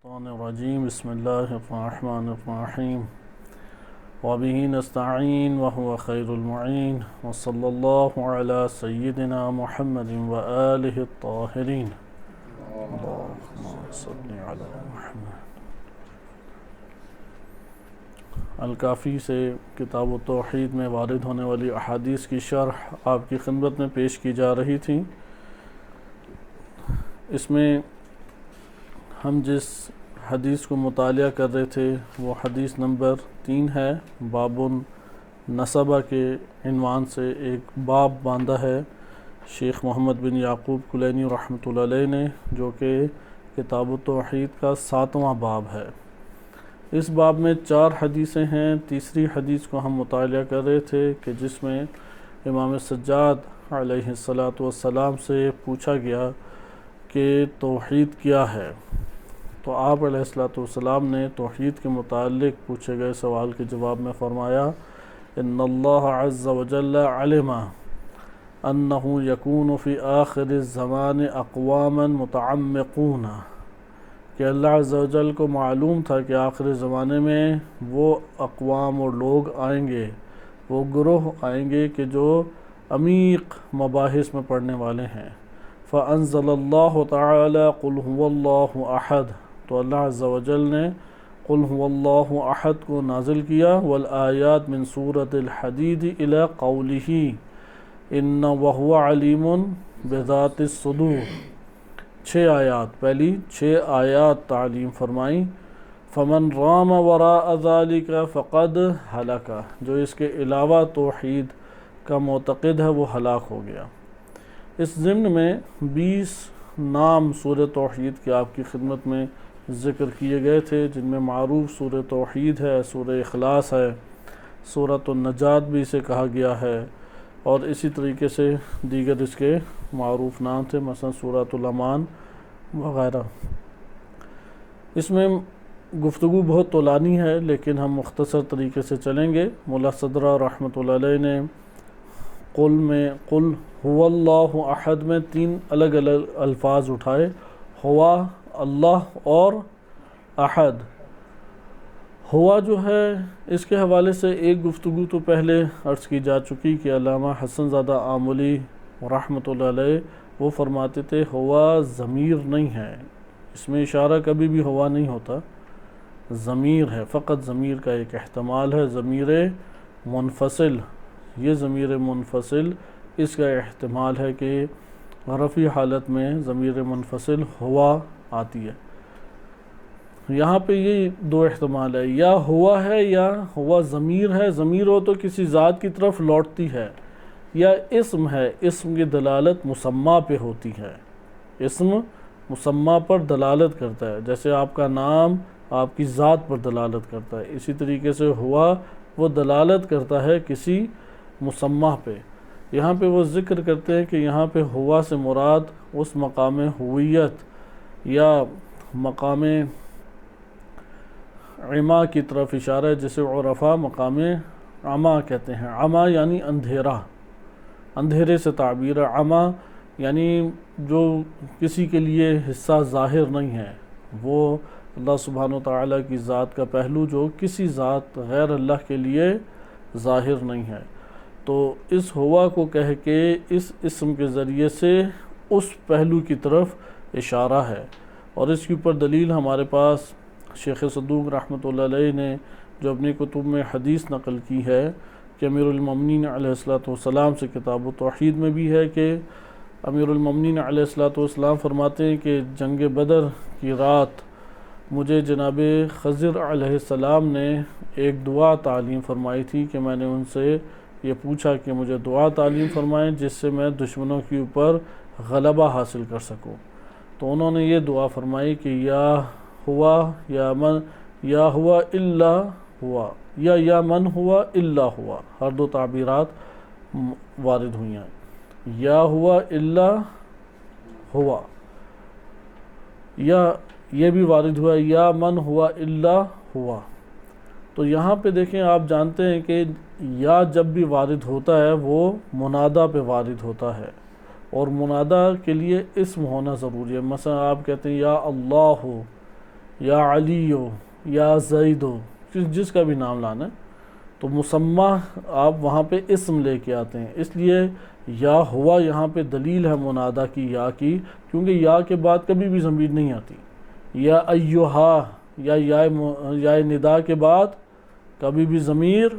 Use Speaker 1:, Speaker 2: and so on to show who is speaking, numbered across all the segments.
Speaker 1: الشیطان الرجیم بسم اللہ الرحمن الرحیم وبہ نستعین وهو خیر المعین وصلی اللہ علی سیدنا محمد وآلہ الطاہرین اللہم صل علی محمد۔ الکافی سے کتاب التوحید میں وارد ہونے والی احادیث کی شرح آپ کی خدمت میں پیش کی جا رہی تھی۔ اس میں ہم جس حدیث کو مطالعہ کر رہے تھے وہ حدیث نمبر 3 ہے۔ باب نسبہ کے عنوان سے ایک باب باندھا ہے شیخ محمد بن یعقوب کلینی رحمۃ اللہ علیہ نے، جو کہ کتاب التوحید کا 7واں باب ہے۔ اس باب میں 4 حدیثیں ہیں۔ تیسری حدیث کو ہم مطالعہ کر رہے تھے کہ جس میں امام سجاد علیہ السلام سے پوچھا گیا کہ توحید کیا ہے، تو آپ علیہ السلام نے توحید کے متعلق پوچھے گئے سوال کے جواب میں فرمایا ان اللہ عز وجل علم انہ یکون فی آخر الزمان اقواما متعمقون، کہ اللہ عز وجل کو معلوم تھا کہ آخر زمانے میں وہ اقوام اور لوگ آئیں گے، وہ گروہ آئیں گے کہ جو عمیق مباحث میں پڑھنے والے ہیں۔ فَأَنزَلَ اللَّهُ تَعَالَى قُلْ هُوَ اللَّهُ أَحَدٌ، تو اللہ عز و جل نے قُلْ هُوَ اللَّهُ أَحَدٌ کو نازل کیا۔ والآیات من سورة الحدید إلى قوله إِنَّ وَهُوَ عَلِيمٌ بِذَاتِ الصُّدُورِ، 6 آیات، پہلی 6 آیات تعلیم فرمائی۔ فَمَنْ رَامَ وَرَاءَ ذَلِكَ فَقَدْ هَلَكَ، جو اس کے علاوہ توحید کا معتقد ہے وہ ہلاک ہو گیا۔ اس ضمن میں 20 نام سورہ توحید کے آپ کی خدمت میں ذکر کیے گئے تھے، جن میں معروف سورہ توحید ہے، سورہ اخلاص ہے، سورۃ النجات بھی اسے کہا گیا ہے، اور اسی طریقے سے دیگر اس کے معروف نام تھے، مثلا سورۃ الامان وغیرہ۔ اس میں گفتگو بہت طولانی ہے لیکن ہم مختصر طریقے سے چلیں گے۔ مولا صدرہ رحمۃ اللہ علیہ نے قل هو اللہ احد میں 3 الگ الگ الفاظ اٹھائے، ہوا، اللہ اور احد۔ ہوا جو ہے اس کے حوالے سے ایک گفتگو تو پہلے عرض کی جا چکی کہ علامہ حسن زادہ آملی رحمۃ اللہ علیہ وہ فرماتے تھے ہوا ضمیر نہیں ہے، اس میں اشارہ کبھی بھی ہوا نہیں ہوتا، ضمیر ہے، فقط ضمیر کا ایک احتمال ہے، ضمیر منفصل، یہ ضمیر منفصل اس کا احتمال ہے کہ رفع حالت میں ضمیر منفصل ہوا آتی ہے۔ یہاں پہ یہ 2 احتمال ہے، یا ہوا ہے یا ہوا ضمیر ہے، ضمیر ہو تو کسی ذات کی طرف لوٹتی ہے، یا اسم ہے، اسم کی دلالت مسمى پہ ہوتی ہے، اسم مسمى پر دلالت کرتا ہے، جیسے آپ کا نام آپ کی ذات پر دلالت کرتا ہے، اسی طریقے سے ہوا وہ دلالت کرتا ہے کسی مسمى پہ۔ یہاں پہ وہ ذکر کرتے ہیں کہ یہاں پہ ہوا سے مراد اس مقام ہویت یا مقام عما کی طرف اشارہ ہے، جسے عرفاء مقام عما کہتے ہیں۔ عما یعنی اندھیرا، اندھیرے سے تعبیر ہے۔ عما یعنی جو کسی کے لیے حصہ ظاہر نہیں ہے، وہ اللہ سبحانہ وتعالی کی ذات کا پہلو جو کسی ذات غیر اللہ کے لیے ظاہر نہیں ہے، تو اس ہوا کو کہہ کے اس اسم کے ذریعے سے اس پہلو کی طرف اشارہ ہے۔ اور اس کے اوپر دلیل ہمارے پاس شیخ صدوق رحمۃ اللہ علیہ نے جو اپنی کتب میں حدیث نقل کی ہے کہ امیر المومنین علیہ السلام سے کتاب التوحید میں بھی ہے کہ امیر المومنین علیہ السلام فرماتے ہیں کہ جنگ بدر کی رات مجھے جناب خضر علیہ السلام نے ایک دعا تعلیم فرمائی تھی کہ میں نے ان سے یہ پوچھا کہ مجھے دعا تعلیم فرمائیں جس سے میں دشمنوں کے اوپر غلبہ حاصل کر سکوں، تو انہوں نے یہ دعا فرمائی کہ یا ہوا یا من، یا ہوا الا ہوا، یا من ہوا الا ہوا، ہر 2 تعبیرات وارد ہوئی ہیں، یا ہوا الا ہوا، یا یہ بھی وارد ہوا یا من ہوا الا ہوا۔ تو یہاں پہ دیکھیں، آپ جانتے ہیں کہ یا جب بھی وارد ہوتا ہے وہ منادا پہ وارد ہوتا ہے، اور منادا کے لیے اسم ہونا ضروری ہے۔ مثلا آپ کہتے ہیں یا اللہ ہو، یا علی ہو یا زید ہو، جس کا بھی نام لانا ہے، تو مسمہ آپ وہاں پہ اسم لے کے آتے ہیں، اس لیے یا ہوا یہاں پہ دلیل ہے منادا کی یا کی، کیونکہ یا کے بعد کبھی بھی ضمیر نہیں آتی، یا ایہا یا یا ندا کے بعد کبھی بھی ضمیر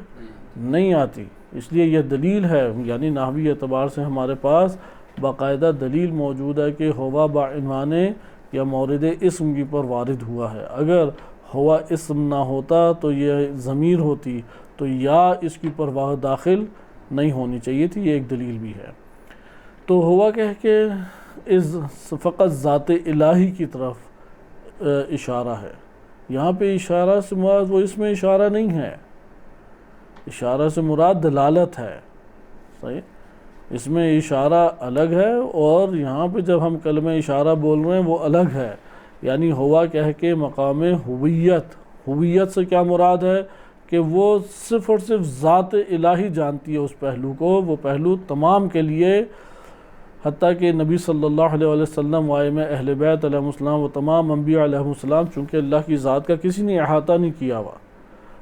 Speaker 1: نہیں آتی، اس لیے یہ دلیل ہے، یعنی نحوی اعتبار سے ہمارے پاس باقاعدہ دلیل موجود ہے کہ ہوا بعنوان یا مورد اسم کی پر وارد ہوا ہے۔ اگر ہوا اسم نہ ہوتا تو یہ ضمیر ہوتی، تو یا اس کی پر داخل نہیں ہونی چاہیے تھی، یہ ایک دلیل بھی ہے۔ تو ہوا کہہ کے اس فقط ذات الہی کی طرف اشارہ ہے، یہاں پہ اشارہ سے مراد وہ اس میں اشارہ نہیں ہے، اشارہ سے مراد دلالت ہے، صحیح، اس میں اشارہ الگ ہے، اور یہاں پہ جب ہم کلمہ اشارہ بول رہے ہیں وہ الگ ہے، یعنی ہوا کہہ کے مقام ہویت سے کیا مراد ہے کہ وہ صرف اور صرف ذات الہی جانتی ہے اس پہلو کو، وہ پہلو تمام کے لیے، حتیٰ کہ نبی صلی اللہ علیہ وسلم وائمہ اہل بیت علیہ السلام و تمام انبیاء علیہ السلام، چونکہ اللہ کی ذات کا کسی نے احاطہ نہیں کیا ہوا،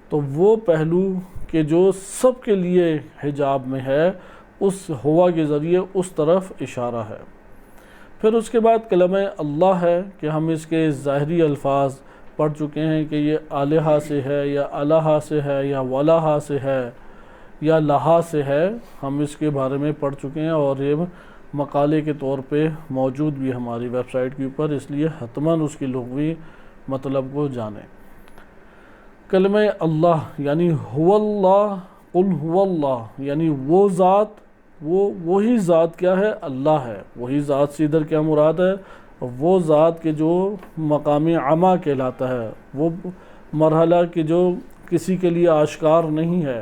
Speaker 1: تو وہ پہلو کہ جو سب کے لیے حجاب میں ہے، اس ہوا کے ذریعے اس طرف اشارہ ہے۔ پھر اس کے بعد کلمہ اللہ ہے کہ ہم اس کے ظاہری الفاظ پڑھ چکے ہیں کہ یہ الہا سے ہے یا الہا سے ہے یا ولہا سے ہے یا لہا سے ہے، ہم اس کے بارے میں پڑھ چکے ہیں، اور یہ مقالے کے طور پہ موجود بھی ہماری ویب سائٹ کے اوپر، اس لیے حتماً اس کی لغوی مطلب کو جانیں۔ کلمہ اللہ یعنی هو اللہ، قل هو اللہ، یعنی وہ ذات، وہی ذات کیا ہے؟ اللہ ہے، وہی ذات سے ادھر کیا مراد ہے؟ وہ ذات کے جو مقام عما کہلاتا ہے، وہ مرحلہ کہ جو کسی کے لیے آشکار نہیں ہے،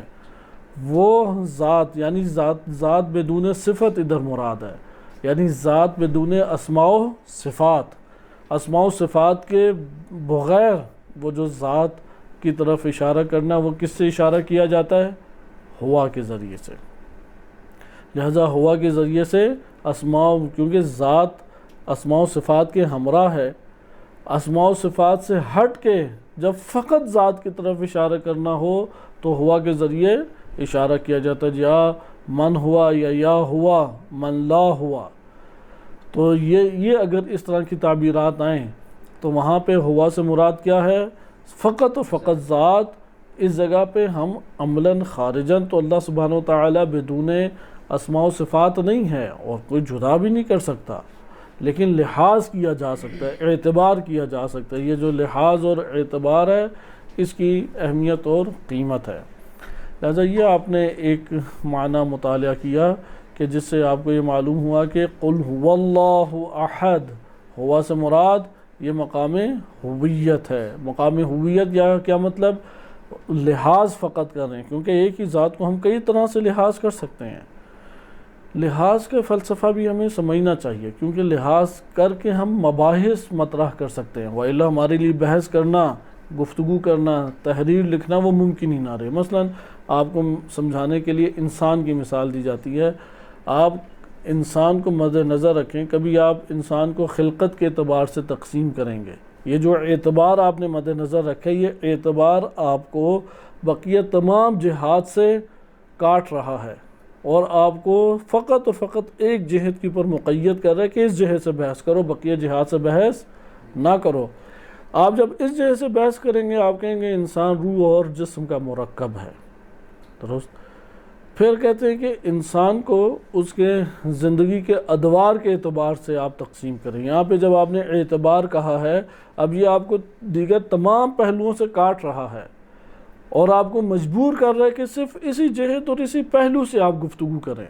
Speaker 1: وہ ذات، یعنی ذات بدون صفت ادھر مراد ہے، یعنی ذات بدون اسماء و صفات، اسماء و صفات کے بغیر وہ جو ذات کی طرف اشارہ کرنا، وہ کس سے اشارہ کیا جاتا ہے؟ ہوا کے ذریعے سے، لہذا ہوا کے ذریعے سے اسماء، کیونکہ ذات اسماء و صفات کے ہمراہ ہے، اسماء و صفات سے ہٹ کے جب فقط ذات کی طرف اشارہ کرنا ہو تو ہوا کے ذریعے اشارہ کیا جاتا ہے، یا من ہوا یا ہوا من لا ہوا، تو یہ اگر اس طرح کی تعبیرات آئیں تو وہاں پہ ہوا سے مراد کیا ہے؟ فقط و فقط ذات۔ اس جگہ پہ ہم عملاً خارجاً تو اللہ سبحانہ و تعالیٰ بدون اسماء و صفات نہیں ہے، اور کوئی جدا بھی نہیں کر سکتا، لیکن لحاظ کیا جا سکتا ہے، اعتبار کیا جا سکتا ہے، یہ جو لحاظ اور اعتبار ہے اس کی اہمیت اور قیمت ہے۔ لہذا یہ آپ نے ایک معنی مطالعہ کیا کہ جس سے آپ کو یہ معلوم ہوا کہ قل هو اللہ احد، ہوا سے مراد یہ مقام ہویت ہے، مقام ہویت، یا کیا مطلب؟ لحاظ فقط کر رہے ہیں، کیونکہ ایک ہی ذات کو ہم کئی طرح سے لحاظ کر سکتے ہیں، لحاظ کا فلسفہ بھی ہمیں سمجھنا چاہیے، کیونکہ لحاظ کر کے ہم مباحث مطرح کر سکتے ہیں، وَإِلَّا ہمارے لیے بحث کرنا، گفتگو کرنا، تحریر لکھنا وہ ممکن ہی نہ رہے۔ مثلا آپ کو سمجھانے کے لیے انسان کی مثال دی جاتی ہے، آپ انسان کو مد نظر رکھیں، کبھی آپ انسان کو خلقت کے اعتبار سے تقسیم کریں گے، یہ جو اعتبار آپ نے مد نظر رکھے، یہ اعتبار آپ کو بقیہ تمام جہات سے کاٹ رہا ہے، اور آپ کو فقط و فقط ایک جہت کے اوپر مقید کر رہا ہے کہ اس جہت سے بحث کرو، بقیہ جہات سے بحث نہ کرو۔ آپ جب اس جہت سے بحث کریں گے، آپ کہیں گے انسان روح اور جسم کا مرکب ہے، درست؟ پھر کہتے ہیں کہ انسان کو اس کے زندگی کے ادوار کے اعتبار سے آپ تقسیم کریں۔ یہاں پہ جب آپ نے اعتبار کہا ہے، اب یہ آپ کو دیگر تمام پہلوؤں سے کاٹ رہا ہے، اور آپ کو مجبور کر رہا ہے کہ صرف اسی جہت اور اسی پہلو سے آپ گفتگو کریں۔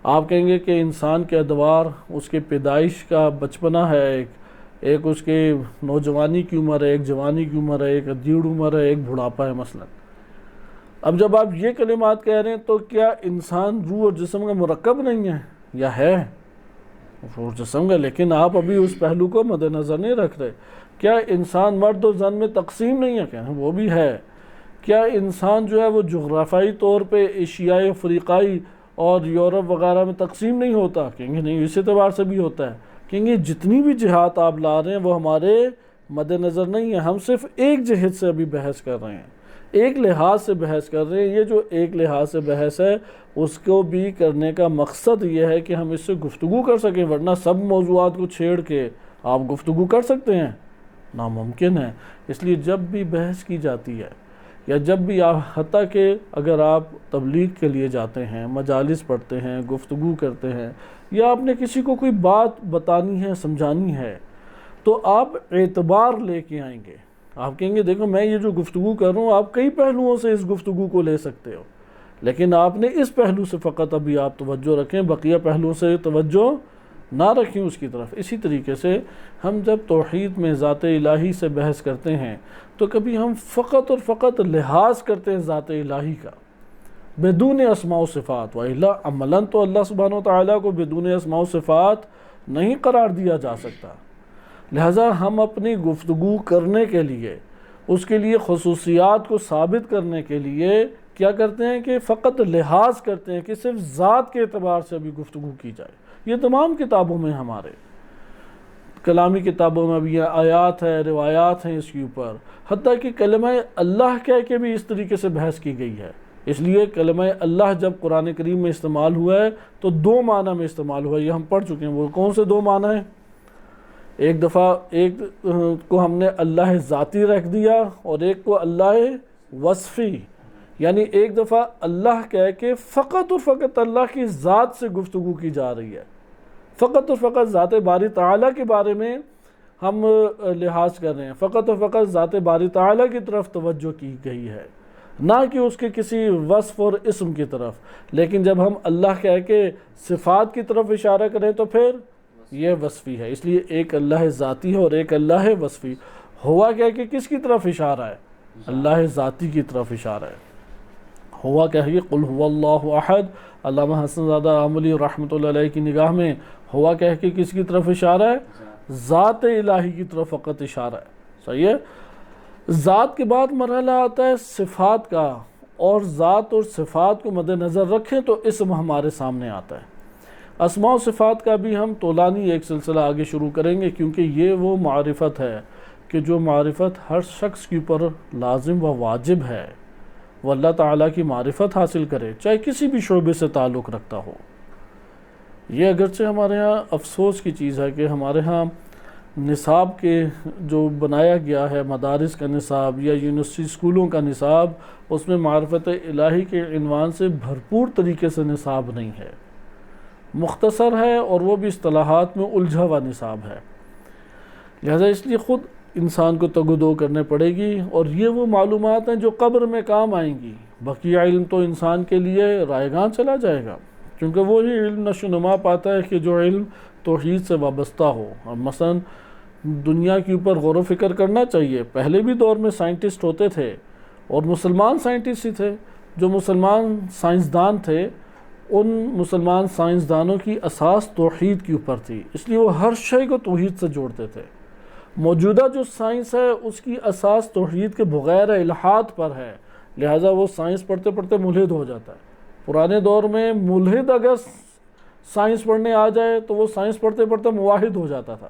Speaker 1: آپ کہیں گے کہ انسان کے ادوار، اس کے پیدائش کا بچپنا ہے، ایک اس کے نوجوانی کی عمر ہے، ایک جوانی کی عمر ہے، ایک ادیڑ عمر ہے، ایک بڑھاپا ہے مثلا۔ اب جب آپ یہ کلمات کہہ رہے ہیں تو کیا انسان روح اور جسم کا مرکب نہیں ہے؟ یا ہے روح اور جسم کا، لیکن آپ ابھی اس پہلو کو مد نظر نہیں رکھ رہے۔ کیا انسان مرد و زن میں تقسیم نہیں ہے؟ کہیں وہ بھی ہے۔ کیا انسان جو ہے وہ جغرافیائی طور پہ ایشیائی، افریقائی اور یورپ وغیرہ میں تقسیم نہیں ہوتا؟ کہیں گے نہیں، اس اعتبار سے بھی ہوتا ہے۔ کہیں گے جتنی بھی جہات آپ لا رہے ہیں وہ ہمارے مد نظر نہیں ہے، ہم صرف ایک جہت سے ابھی بحث کر رہے ہیں، ایک لحاظ سے بحث کر رہے ہیں۔ یہ جو ایک لحاظ سے بحث ہے اس کو بھی کرنے کا مقصد یہ ہے کہ ہم اس سے گفتگو کر سکیں، ورنہ سب موضوعات کو چھیڑ کے آپ گفتگو کر سکتے ہیں؟ ناممکن ہے۔ اس لیے جب بھی بحث کی جاتی ہے یا جب بھی حتیٰ کہ اگر آپ تبلیغ کے لیے جاتے ہیں، مجالس پڑھتے ہیں، گفتگو کرتے ہیں، یا آپ نے کسی کو کوئی بات بتانی ہے، سمجھانی ہے، تو آپ اعتبار لے کے آئیں گے۔ آپ کہیں گے دیکھو میں یہ جو گفتگو کر رہا ہوں، آپ کئی پہلوؤں سے اس گفتگو کو لے سکتے ہو، لیکن آپ نے اس پہلو سے فقط ابھی آپ توجہ رکھیں، بقیہ پہلوؤں سے توجہ نہ رکھیں اس کی طرف۔ اسی طریقے سے ہم جب توحید میں ذات الہی سے بحث کرتے ہیں تو کبھی ہم فقط اور فقط لحاظ کرتے ہیں ذات الہی کا، بدون اسماء و صفات، وَإِلَّا عملاً تو اللہ سبحانہ وتعالیٰ کو بدون اسماء و صفات نہیں قرار دیا جا سکتا۔ لہٰذا ہم اپنی گفتگو کرنے کے لیے، اس کے لیے خصوصیات کو ثابت کرنے کے لیے کیا کرتے ہیں کہ فقط لحاظ کرتے ہیں کہ صرف ذات کے اعتبار سے بھی گفتگو کی جائے۔ یہ تمام کتابوں میں، ہمارے کلامی کتابوں میں بھی آیات ہے، روایات ہیں اس کے اوپر، حتیٰ کہ کلمہ اللہ کہہ کے بھی اس طریقے سے بحث کی گئی ہے۔ اس لیے کلمہ اللہ جب قرآن کریم میں استعمال ہوا ہے تو دو معنی میں استعمال ہوا ہے، یہ ہم پڑھ چکے ہیں۔ وہ کون سے دو معنی ہیں؟ ایک دفعہ ایک کو ہم نے اللہ ذاتی رکھ دیا اور ایک کو اللہ وصفی، یعنی ایک دفعہ اللہ کہہ کے فقط اور فقط اللہ کی ذات سے گفتگو کی جا رہی ہے، فقط اور فقط ذات باری تعالیٰ کے بارے میں ہم لحاظ کر رہے ہیں، فقط اور فقط ذات باری تعالیٰ کی طرف توجہ کی گئی ہے، نہ کہ اس کے کسی وصف اور اسم کی طرف۔ لیکن جب ہم اللہ کہہ کے صفات کی طرف اشارہ کریں تو پھر یہ وصفی ہے۔ اس لیے ایک اللہ ذاتی ہے اور ایک اللہ وصفی۔ ہوا کہہ کے کس کی طرف اشارہ ہے؟ اللہ ذاتی کی طرف اشارہ ہے۔ ہوا کہیے قل هو اللہ احد، علامہ حسن زادہ عاملی رحمۃ اللہ علیہ کی نگاہ میں ہوا کہہ کے کس کی طرف اشارہ ہے؟ ذات الہی کی طرف فقط اشارہ ہے۔ صحیح ہے؟ ذات کے بعد مرحلہ آتا ہے صفات کا، اور ذات اور صفات کو مد نظر رکھیں تو اسم ہمارے سامنے آتا ہے۔ اسماء و صفات کا بھی ہم طولانی ایک سلسلہ آگے شروع کریں گے، کیونکہ یہ وہ معرفت ہے کہ جو معرفت ہر شخص کے اوپر لازم و واجب ہے، وہ اللہ تعالیٰ کی معرفت حاصل کرے، چاہے کسی بھی شعبے سے تعلق رکھتا ہو۔ یہ اگرچہ ہمارے ہاں افسوس کی چیز ہے کہ ہمارے ہاں نصاب کے جو بنایا گیا ہے، مدارس کا نصاب یا یونیورسٹی اسکولوں کا نصاب، اس میں معرفت الہی کے عنوان سے بھرپور طریقے سے نصاب نہیں ہے، مختصر ہے، اور وہ بھی اصطلاحات میں الجھا ہوا نصاب ہے۔ لہذا اس لیے خود انسان کو تگ و دو کرنے پڑے گی، اور یہ وہ معلومات ہیں جو قبر میں کام آئیں گی۔ بقیہ علم تو انسان کے لیے رائگاں چلا جائے گا، کیونکہ وہی علم نشو و نما پاتا ہے کہ جو علم توحید سے وابستہ ہو۔ اور مثلا دنیا کے اوپر غور و فکر کرنا چاہیے۔ پہلے بھی دور میں سائنٹسٹ ہوتے تھے، اور مسلمان سائنٹسٹ ہی تھے۔ جو مسلمان سائنسدان تھے، ان مسلمان سائنسدانوں کی اساس توحید کے اوپر تھی، اس لیے وہ ہر شے کو توحید سے جوڑتے تھے۔ موجودہ جو سائنس ہے اس کی اساس توحید کے بغیر الہات پر ہے، لہٰذا وہ سائنس پڑھتے پڑھتے ملحد ہو جاتا ہے۔ پرانے دور میں ملحد اگر سائنس پڑھنے آ جائے تو وہ سائنس پڑھتے پڑھتے موحد ہو جاتا تھا۔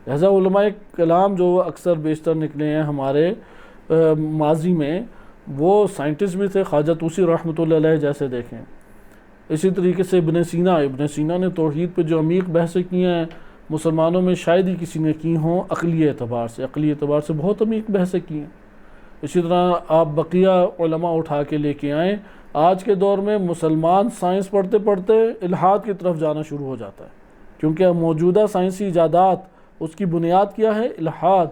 Speaker 1: لہٰذا علماء کلام جو اکثر بیشتر نکلے ہیں ہمارے ماضی میں، وہ سائنٹسٹ بھی تھے، خواجہ طوسی رحمۃ اللہ علیہ جیسے دیکھیں۔ اسی طریقے سے ابن سینا نے توحید پہ جو عمیق بحثیں کی ہیں، مسلمانوں میں شاید ہی کسی نے کی ہوں عقلی اعتبار سے بہت عمیق بحثیں کی ہیں۔ اسی طرح آپ بقیہ علماء اٹھا کے لے کے آئیں، آج کے دور میں مسلمان سائنس پڑھتے پڑھتے الحاد کی طرف جانا شروع ہو جاتا ہے، کیونکہ موجودہ سائنسی ایجادات، اس کی بنیاد کیا ہے؟ الحاد۔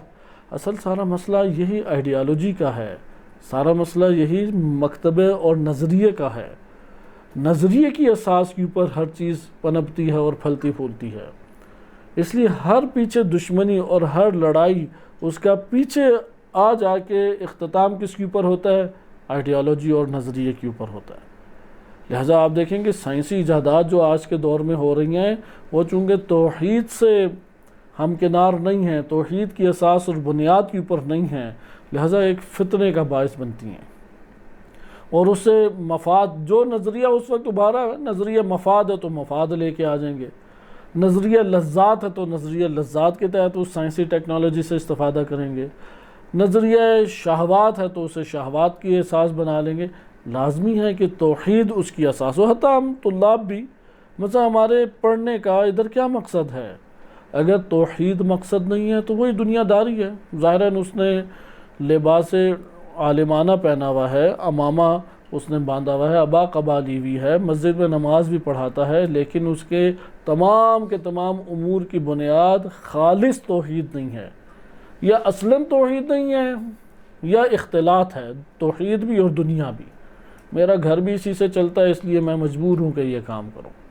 Speaker 1: اصل سارا مسئلہ یہی آئیڈیالوجی کا ہے، سارا مسئلہ یہی مکتبے اور نظریے کا ہے۔ نظریے کی اساس کے اوپر ہر چیز پنپتی ہے اور پھلتی پھولتی ہے۔ اس لیے ہر پیچھے دشمنی اور ہر لڑائی، اس کا پیچھے آ جا کے اختتام کس کے اوپر ہوتا ہے؟ آئیڈیالوجی اور نظریے کے اوپر ہوتا ہے۔ لہٰذا آپ دیکھیں گے سائنسی ایجادات جو آج کے دور میں ہو رہی ہیں، وہ چونکہ توحید سے ہمکنار نہیں ہیں، توحید کی اساس اور بنیاد کے اوپر نہیں ہیں، لہٰذا ایک فتنے کا باعث بنتی ہیں، اور اس سے مفاد، جو نظریہ اس وقت ابھارا نظریہ مفاد ہے تو مفاد لے کے آ جائیں گے، نظریہ لذات ہے تو نظریہ لذات کے تحت اس سائنسی ٹیکنالوجی سے استفادہ کریں گے، نظریہ شہوات ہے تو اسے شہوات کی اساس بنا لیں گے۔ لازمی ہے کہ توحید اس کی اساس ہو۔ حتیٰ ہم طلاب بھی مثلا ہمارے پڑھنے کا ادھر کیا مقصد ہے؟ اگر توحید مقصد نہیں ہے تو وہی دنیا داری ہے۔ ظاہراً اس نے لباس عالمانہ پہنا ہوا ہے، امامہ اس نے باندھا ہوا ہے، ابا قبا لی ہوئی ہے، مسجد میں نماز بھی پڑھاتا ہے، لیکن اس کے تمام امور کی بنیاد خالص توحید نہیں ہے، یا اصلاً توحید نہیں ہے یا اختلاط ہے، توحید بھی اور دنیا بھی۔ میرا گھر بھی اسی سے چلتا ہے، اس لیے میں مجبور ہوں کہ یہ کام کروں،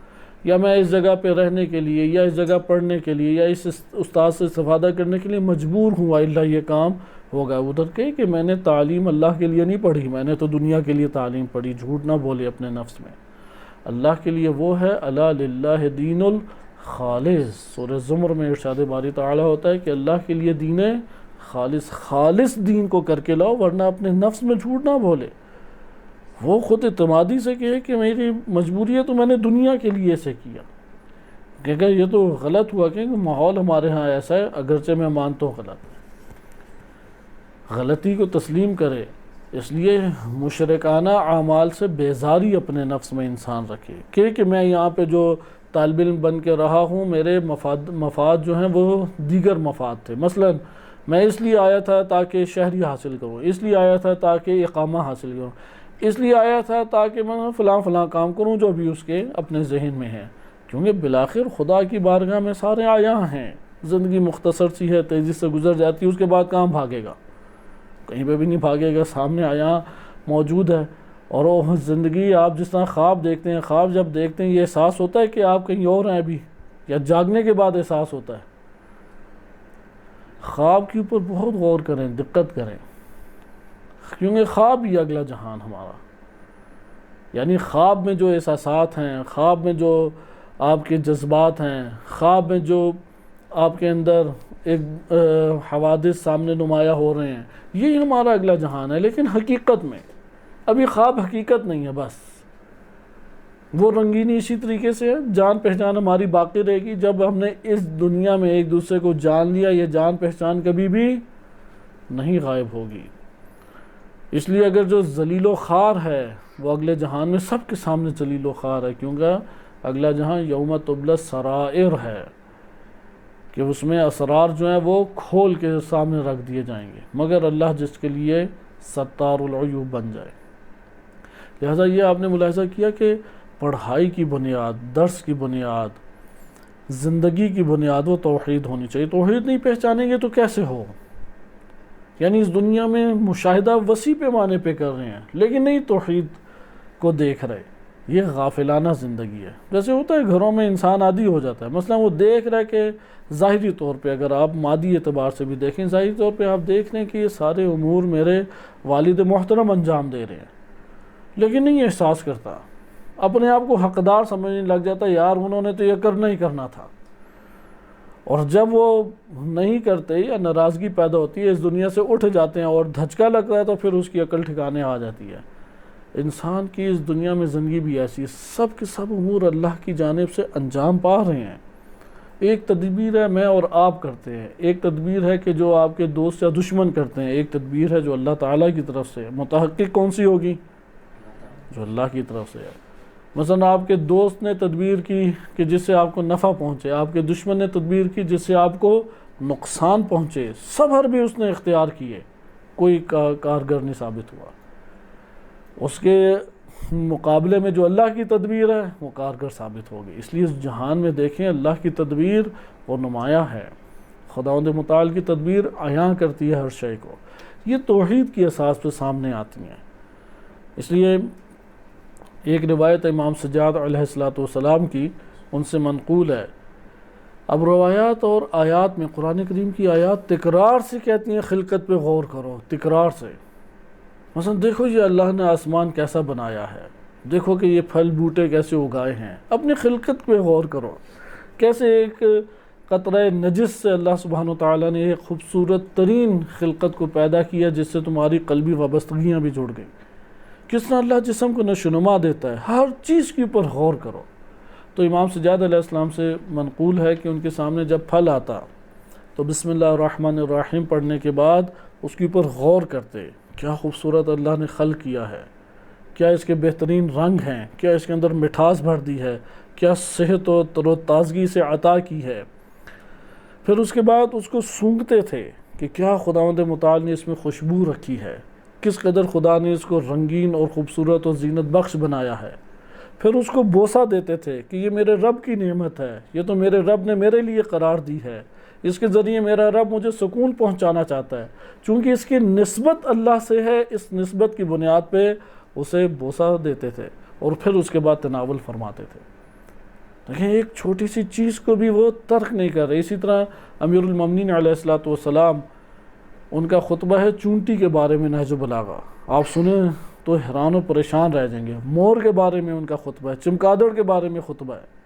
Speaker 1: یا میں اس جگہ پہ رہنے کے لیے یا اس جگہ پڑھنے کے لیے یا اس استاد سے استفادہ کرنے کے لیے مجبور ہوں، اللہ یہ کام ہوگا۔ ادھر کہ میں نے تعلیم اللہ کے لیے نہیں پڑھی، میں نے تو دنیا کے لیے تعلیم پڑھی۔ جھوٹ نہ بولے اپنے نفس میں، اللہ کے لیے وہ ہے الا للہ دین الخالص۔ سورہ زمر میں ارشاد باری تعالیٰ ہوتا ہے کہ اللہ کے لیے دین خالص دین کو کر کے لاؤ، ورنہ اپنے نفس میں جھوٹ نہ بولے۔ وہ خود اعتمادی سے کہے کہ میری مجبوری ہے تو میں نے دنیا کے لیے ایسے کیا، کہ یہ تو غلط ہوا کہ ماحول ہمارے ہاں ایسا ہے، اگرچہ میں مانتا ہوں غلط ہے، غلطی کو تسلیم کرے۔ اس لیے مشرکانہ اعمال سے بیزاری اپنے نفس میں انسان رکھے کہ میں یہاں پہ جو طالب علم بن کے رہا ہوں، میرے مفاد جو ہیں وہ دیگر مفاد تھے۔ مثلا میں اس لیے آیا تھا تاکہ شہری حاصل کروں، اس لیے آیا تھا تاکہ اقامہ حاصل کروں، اس لیے آیا تھا تاکہ میں فلاں کام کروں جو بھی اس کے اپنے ذہن میں ہے، کیونکہ بالآخر خدا کی بارگاہ میں سارے آیا ہیں۔ زندگی مختصر سی ہے، تیزی سے گزر جاتی ہے، اس کے بعد کہاں بھاگے گا؟ کہیں پہ بھی نہیں بھاگے گا، سامنے آیا موجود ہے۔ اور وہ زندگی آپ جس طرح خواب دیکھتے ہیں، خواب جب دیکھتے ہیں یہ احساس ہوتا ہے کہ آپ کہیں اور ہیں ابھی، یا جاگنے کے بعد احساس ہوتا ہے؟ خواب کے اوپر بہت غور کریں، دقت کریں، کیونکہ خواب ہی اگلا جہان ہمارا۔ یعنی خواب میں جو احساسات ہیں، خواب میں جو آپ کے جذبات ہیں، خواب میں جو آپ کے اندر ایک حوادث سامنے نمایاں ہو رہے ہیں، یہی ہمارا اگلا جہان ہے۔ لیکن حقیقت میں ابھی خواب حقیقت نہیں ہے، بس وہ رنگینی اسی طریقے سے ہے۔ جان پہچان ہماری باقی رہے گی جب ہم نے اس دنیا میں ایک دوسرے کو جان لیا، یہ جان پہچان کبھی بھی نہیں غائب ہوگی۔ اس لیے اگر جو ذلیل و خوار ہے وہ اگلے جہان میں سب کے سامنے ذلیل و خوار ہے، کیونکہ اگلا جہاں یوم تبلی السرائر ہے، کہ اس میں اسرار جو ہیں وہ کھول کے سامنے رکھ دیے جائیں گے، مگر اللہ جس کے لیے ستار العیوب بن جائے۔ لہذا یہ آپ نے ملاحظہ کیا کہ پڑھائی کی بنیاد، درس کی بنیاد، زندگی کی بنیاد وہ توحید ہونی چاہیے۔ توحید نہیں پہچانیں گے تو کیسے ہو؟ یعنی اس دنیا میں مشاہدہ وسیع پیمانے پہ کر رہے ہیں لیکن نہیں توحید کو دیکھ رہے، یہ غافلانہ زندگی ہے۔ جیسے ہوتا ہے گھروں میں انسان عادی ہو جاتا ہے، مثلا وہ دیکھ رہا ہے کہ ظاہری طور پہ اگر آپ مادی اعتبار سے بھی دیکھیں، ظاہری طور پہ آپ دیکھ رہے ہیں کہ یہ سارے امور میرے والد محترم انجام دے رہے ہیں، لیکن نہیں احساس کرتا، اپنے آپ کو حقدار سمجھنے لگ جاتا ہے، یار انہوں نے تو یہ کرنا ہی کرنا تھا۔ اور جب وہ نہیں کرتے یا ناراضگی پیدا ہوتی ہے، اس دنیا سے اٹھ جاتے ہیں اور دھچکا لگتا ہے تو پھر اس کی عقل ٹھکانے آ جاتی ہے۔ انسان کی اس دنیا میں زندگی بھی ایسی ہے، سب کے سب امور اللہ کی جانب سے انجام پا رہے ہیں۔ ایک تدبیر ہے میں اور آپ کرتے ہیں، ایک تدبیر ہے کہ جو آپ کے دوست یا دشمن کرتے ہیں، ایک تدبیر ہے جو اللہ تعالیٰ کی طرف سے ہے۔ متحقق کون سی ہوگی؟ جو اللہ کی طرف سے ہے۔ مثلا آپ کے دوست نے تدبیر کی کہ جس سے آپ کو نفع پہنچے، آپ کے دشمن نے تدبیر کی جس سے آپ کو نقصان پہنچے، صبر بھی اس نے اختیار کیے، کوئی کارگر نہیں ثابت ہوا۔ اس کے مقابلے میں جو اللہ کی تدبیر ہے وہ کارگر ثابت ہوگی۔ اس لیے اس جہان میں دیکھیں اللہ کی تدبیر وہ نمایاں ہے، خداوند متعال کی تدبیر عیاں کرتی ہے ہر شے کو۔ یہ توحید کی اساس پہ سامنے آتی ہیں۔ اس لیے ایک روایت امام سجاد علیہ السلام کی ان سے منقول ہے۔ اب روایات اور آیات میں قرآن کریم کی آیات تکرار سے کہتی ہیں خلقت پہ غور کرو، تکرار سے۔ مثلا دیکھو یہ اللہ نے آسمان کیسا بنایا ہے، دیکھو کہ یہ پھل بوٹے کیسے اگائے ہیں، اپنی خلقت پہ غور کرو، کیسے ایک قطرہ نجس سے اللہ سبحانہ وتعالیٰ نے ایک خوبصورت ترین خلقت کو پیدا کیا جس سے تمہاری قلبی وابستگیاں بھی جڑ گئیں۔ کس طرح اللہ جسم کو نشوونما دیتا ہے، ہر چیز کے اوپر غور کرو۔ تو امام سجاد علیہ السلام سے منقول ہے کہ ان کے سامنے جب پھل آتا تو بسم اللہ الرحمن الرحیم پڑھنے کے بعد اس کے اوپر غور کرتے، کیا خوبصورت اللہ نے خلق کیا ہے، کیا اس کے بہترین رنگ ہیں، کیا اس کے اندر مٹھاس بھر دی ہے، کیا صحت و تر و تازگی سے عطا کی ہے۔ پھر اس کے بعد اس کو سونگھتے تھے کہ کیا خداوند متعال نے اس میں خوشبو رکھی ہے، کس قدر خدا نے اس کو رنگین اور خوبصورت اور زینت بخش بنایا ہے۔ پھر اس کو بوسہ دیتے تھے کہ یہ میرے رب کی نعمت ہے، یہ تو میرے رب نے میرے لیے قرار دی ہے، اس کے ذریعے میرا رب مجھے سکون پہنچانا چاہتا ہے۔ چونکہ اس کی نسبت اللہ سے ہے، اس نسبت کی بنیاد پہ اسے بوسہ دیتے تھے اور پھر اس کے بعد تناول فرماتے تھے۔ دیکھیں ایک چھوٹی سی چیز کو بھی وہ ترک نہیں کر رہے۔ اسی طرح امیر المومنین علیہ السلام ان کا خطبہ ہے چونٹی کے بارے میں نہج البلاغہ، آپ سنیں تو حیران و پریشان رہ جائیں گے۔ مور کے بارے میں ان کا خطبہ ہے، چمگادڑ کے بارے میں خطبہ ہے۔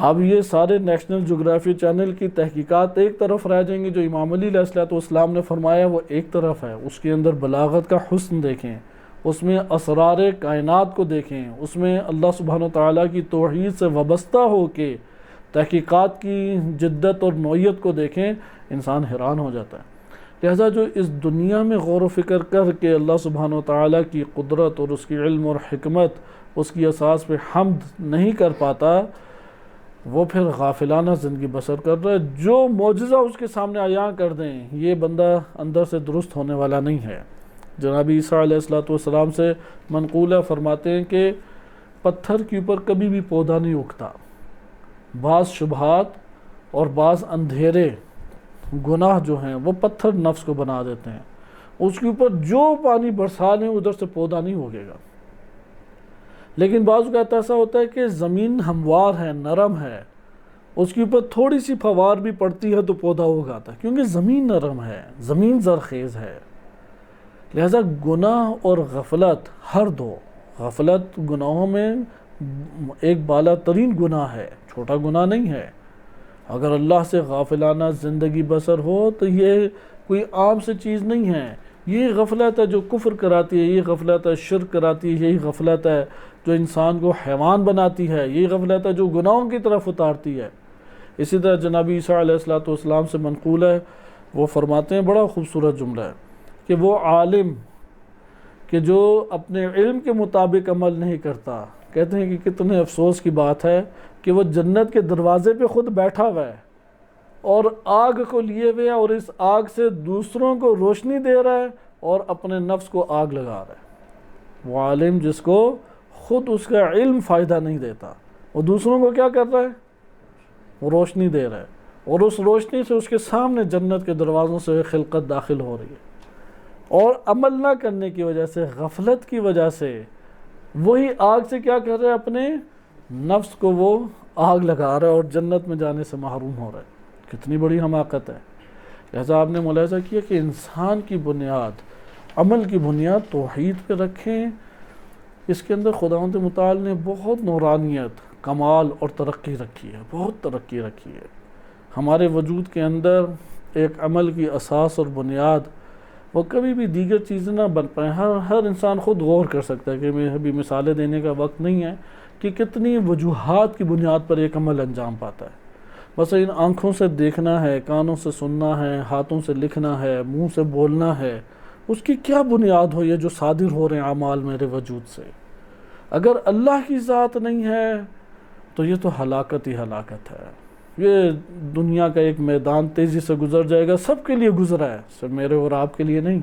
Speaker 1: اب یہ سارے نیشنل جغرافی چینل کی تحقیقات ایک طرف رہ جائیں گے، جو امام علی علیہ السلام نے فرمایا وہ ایک طرف ہے، اس کے اندر بلاغت کا حسن دیکھیں، اس میں اسرار کائنات کو دیکھیں، اس میں اللہ سبحانہ وتعالیٰ کی توحید سے وابستہ ہو کے تحقیقات کی جدت اور نوعیت کو دیکھیں، انسان حیران ہو جاتا ہے۔ لہذا جو اس دنیا میں غور و فکر کر کے اللہ سبحانہ وتعالیٰ کی قدرت اور اس کی علم اور حکمت اس کی اساس پہ حمد نہیں کر پاتا، وہ پھر غافلانہ زندگی بسر کر رہا ہے۔ جو معجزہ اس کے سامنے عیاں کر دیں یہ بندہ اندر سے درست ہونے والا نہیں ہے۔ جناب عیسیٰ علیہ السلام سے منقول ہے، فرماتے ہیں کہ پتھر کے اوپر کبھی بھی پودا نہیں اگتا۔ بعض شبہات اور بعض اندھیرے گناہ جو ہیں وہ پتھر نفس کو بنا دیتے ہیں، اس کے اوپر جو پانی برسا لیں ادھر سے پودا نہیں اگے گا۔ لیکن بعض اوقات ایسا ہوتا ہے کہ زمین ہموار ہے، نرم ہے، اس کے اوپر تھوڑی سی فوار بھی پڑتی ہے تو پودا اگاتا ہے، کیونکہ زمین نرم ہے، زمین زرخیز ہے۔ لہذا گناہ اور غفلت ہر دو، غفلت گناہوں میں ایک بالا ترین گناہ ہے، چھوٹا گناہ نہیں ہے۔ اگر اللہ سے غافلانہ زندگی بسر ہو تو یہ کوئی عام سے چیز نہیں ہے، یہ غفلت ہے جو کفر کراتی ہے، یہ غفلت ہے شرک کراتی ہے، یہی غفلت ہے جو انسان کو حیوان بناتی ہے، یہی غفلت ہے جو گناہوں کی طرف اتارتی ہے۔ اسی طرح جناب عیسیٰ علیہ السلام سے منقول ہے، وہ فرماتے ہیں بڑا خوبصورت جملہ ہے کہ وہ عالم کہ جو اپنے علم کے مطابق عمل نہیں کرتا، کہتے ہیں کہ کتنے افسوس کی بات ہے کہ وہ جنت کے دروازے پہ خود بیٹھا ہوا ہے اور آگ کو لیے ہوئے اور اس آگ سے دوسروں کو روشنی دے رہا ہے اور اپنے نفس کو آگ لگا رہا ہے۔ وہ عالم جس کو خود اس کا علم فائدہ نہیں دیتا، وہ دوسروں کو کیا کر رہا ہے؟ وہ روشنی دے رہا ہے، اور اس روشنی سے اس کے سامنے جنت کے دروازوں سے خلقت داخل ہو رہی ہے، اور عمل نہ کرنے کی وجہ سے، غفلت کی وجہ سے وہی آگ سے کیا کر رہا ہے؟ اپنے نفس کو وہ آگ لگا رہا ہے اور جنت میں جانے سے محروم ہو رہا ہے۔ کتنی بڑی حماقت ہے۔ لہذا آپ نے ملاحظہ کیا کہ انسان کی بنیاد، عمل کی بنیاد توحید پہ رکھیں۔ اس کے اندر خداوند متعال نے بہت نورانیت، کمال اور ترقی رکھی ہے، بہت ترقی رکھی ہے۔ ہمارے وجود کے اندر ایک عمل کی اساس اور بنیاد وہ کبھی بھی دیگر چیزیں نہ بن پائیں۔ ہر انسان خود غور کر سکتا ہے کہ میں ابھی مثالیں دینے کا وقت نہیں ہے کہ کتنی وجوہات کی بنیاد پر ایک عمل انجام پاتا ہے۔ بس ان آنکھوں سے دیکھنا ہے، کانوں سے سننا ہے، ہاتھوں سے لکھنا ہے، منہ سے بولنا ہے، اس کی کیا بنیاد ہو یہ جو صادر ہو رہے ہیں اعمال میرے وجود سے؟ اگر اللہ کی ذات نہیں ہے تو یہ تو ہلاکت ہی ہلاکت ہے۔ یہ دنیا کا ایک میدان تیزی سے گزر جائے گا، سب کے لیے گزرا ہے، صرف میرے اور آپ کے لیے نہیں،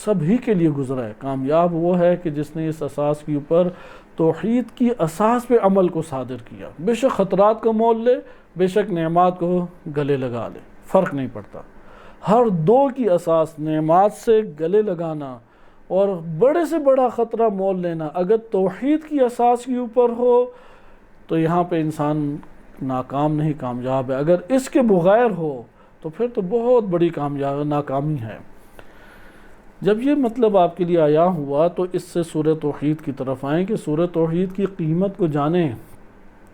Speaker 1: سب ہی کے لیے گزرا ہے۔ کامیاب وہ ہے کہ جس نے اس اساس کے اوپر، توحید کی اساس پہ عمل کو صادر کیا۔ بے شک خطرات کو مول لے، بے شک نعمات کو گلے لگا لے، فرق نہیں پڑتا۔ ہر دو کی اساس نعمات سے گلے لگانا اور بڑے سے بڑا خطرہ مول لینا اگر توحید کی اساس کے اوپر ہو تو یہاں پہ انسان ناکام نہیں، کامیاب ہے۔ اگر اس کے بغیر ہو تو پھر تو بہت بڑی ناکامی ہے۔ جب یہ مطلب آپ کے لیے آیا ہوا تو اس سے سورہ توحید کی طرف آئیں کہ سورہ توحید کی قیمت کو جانیں۔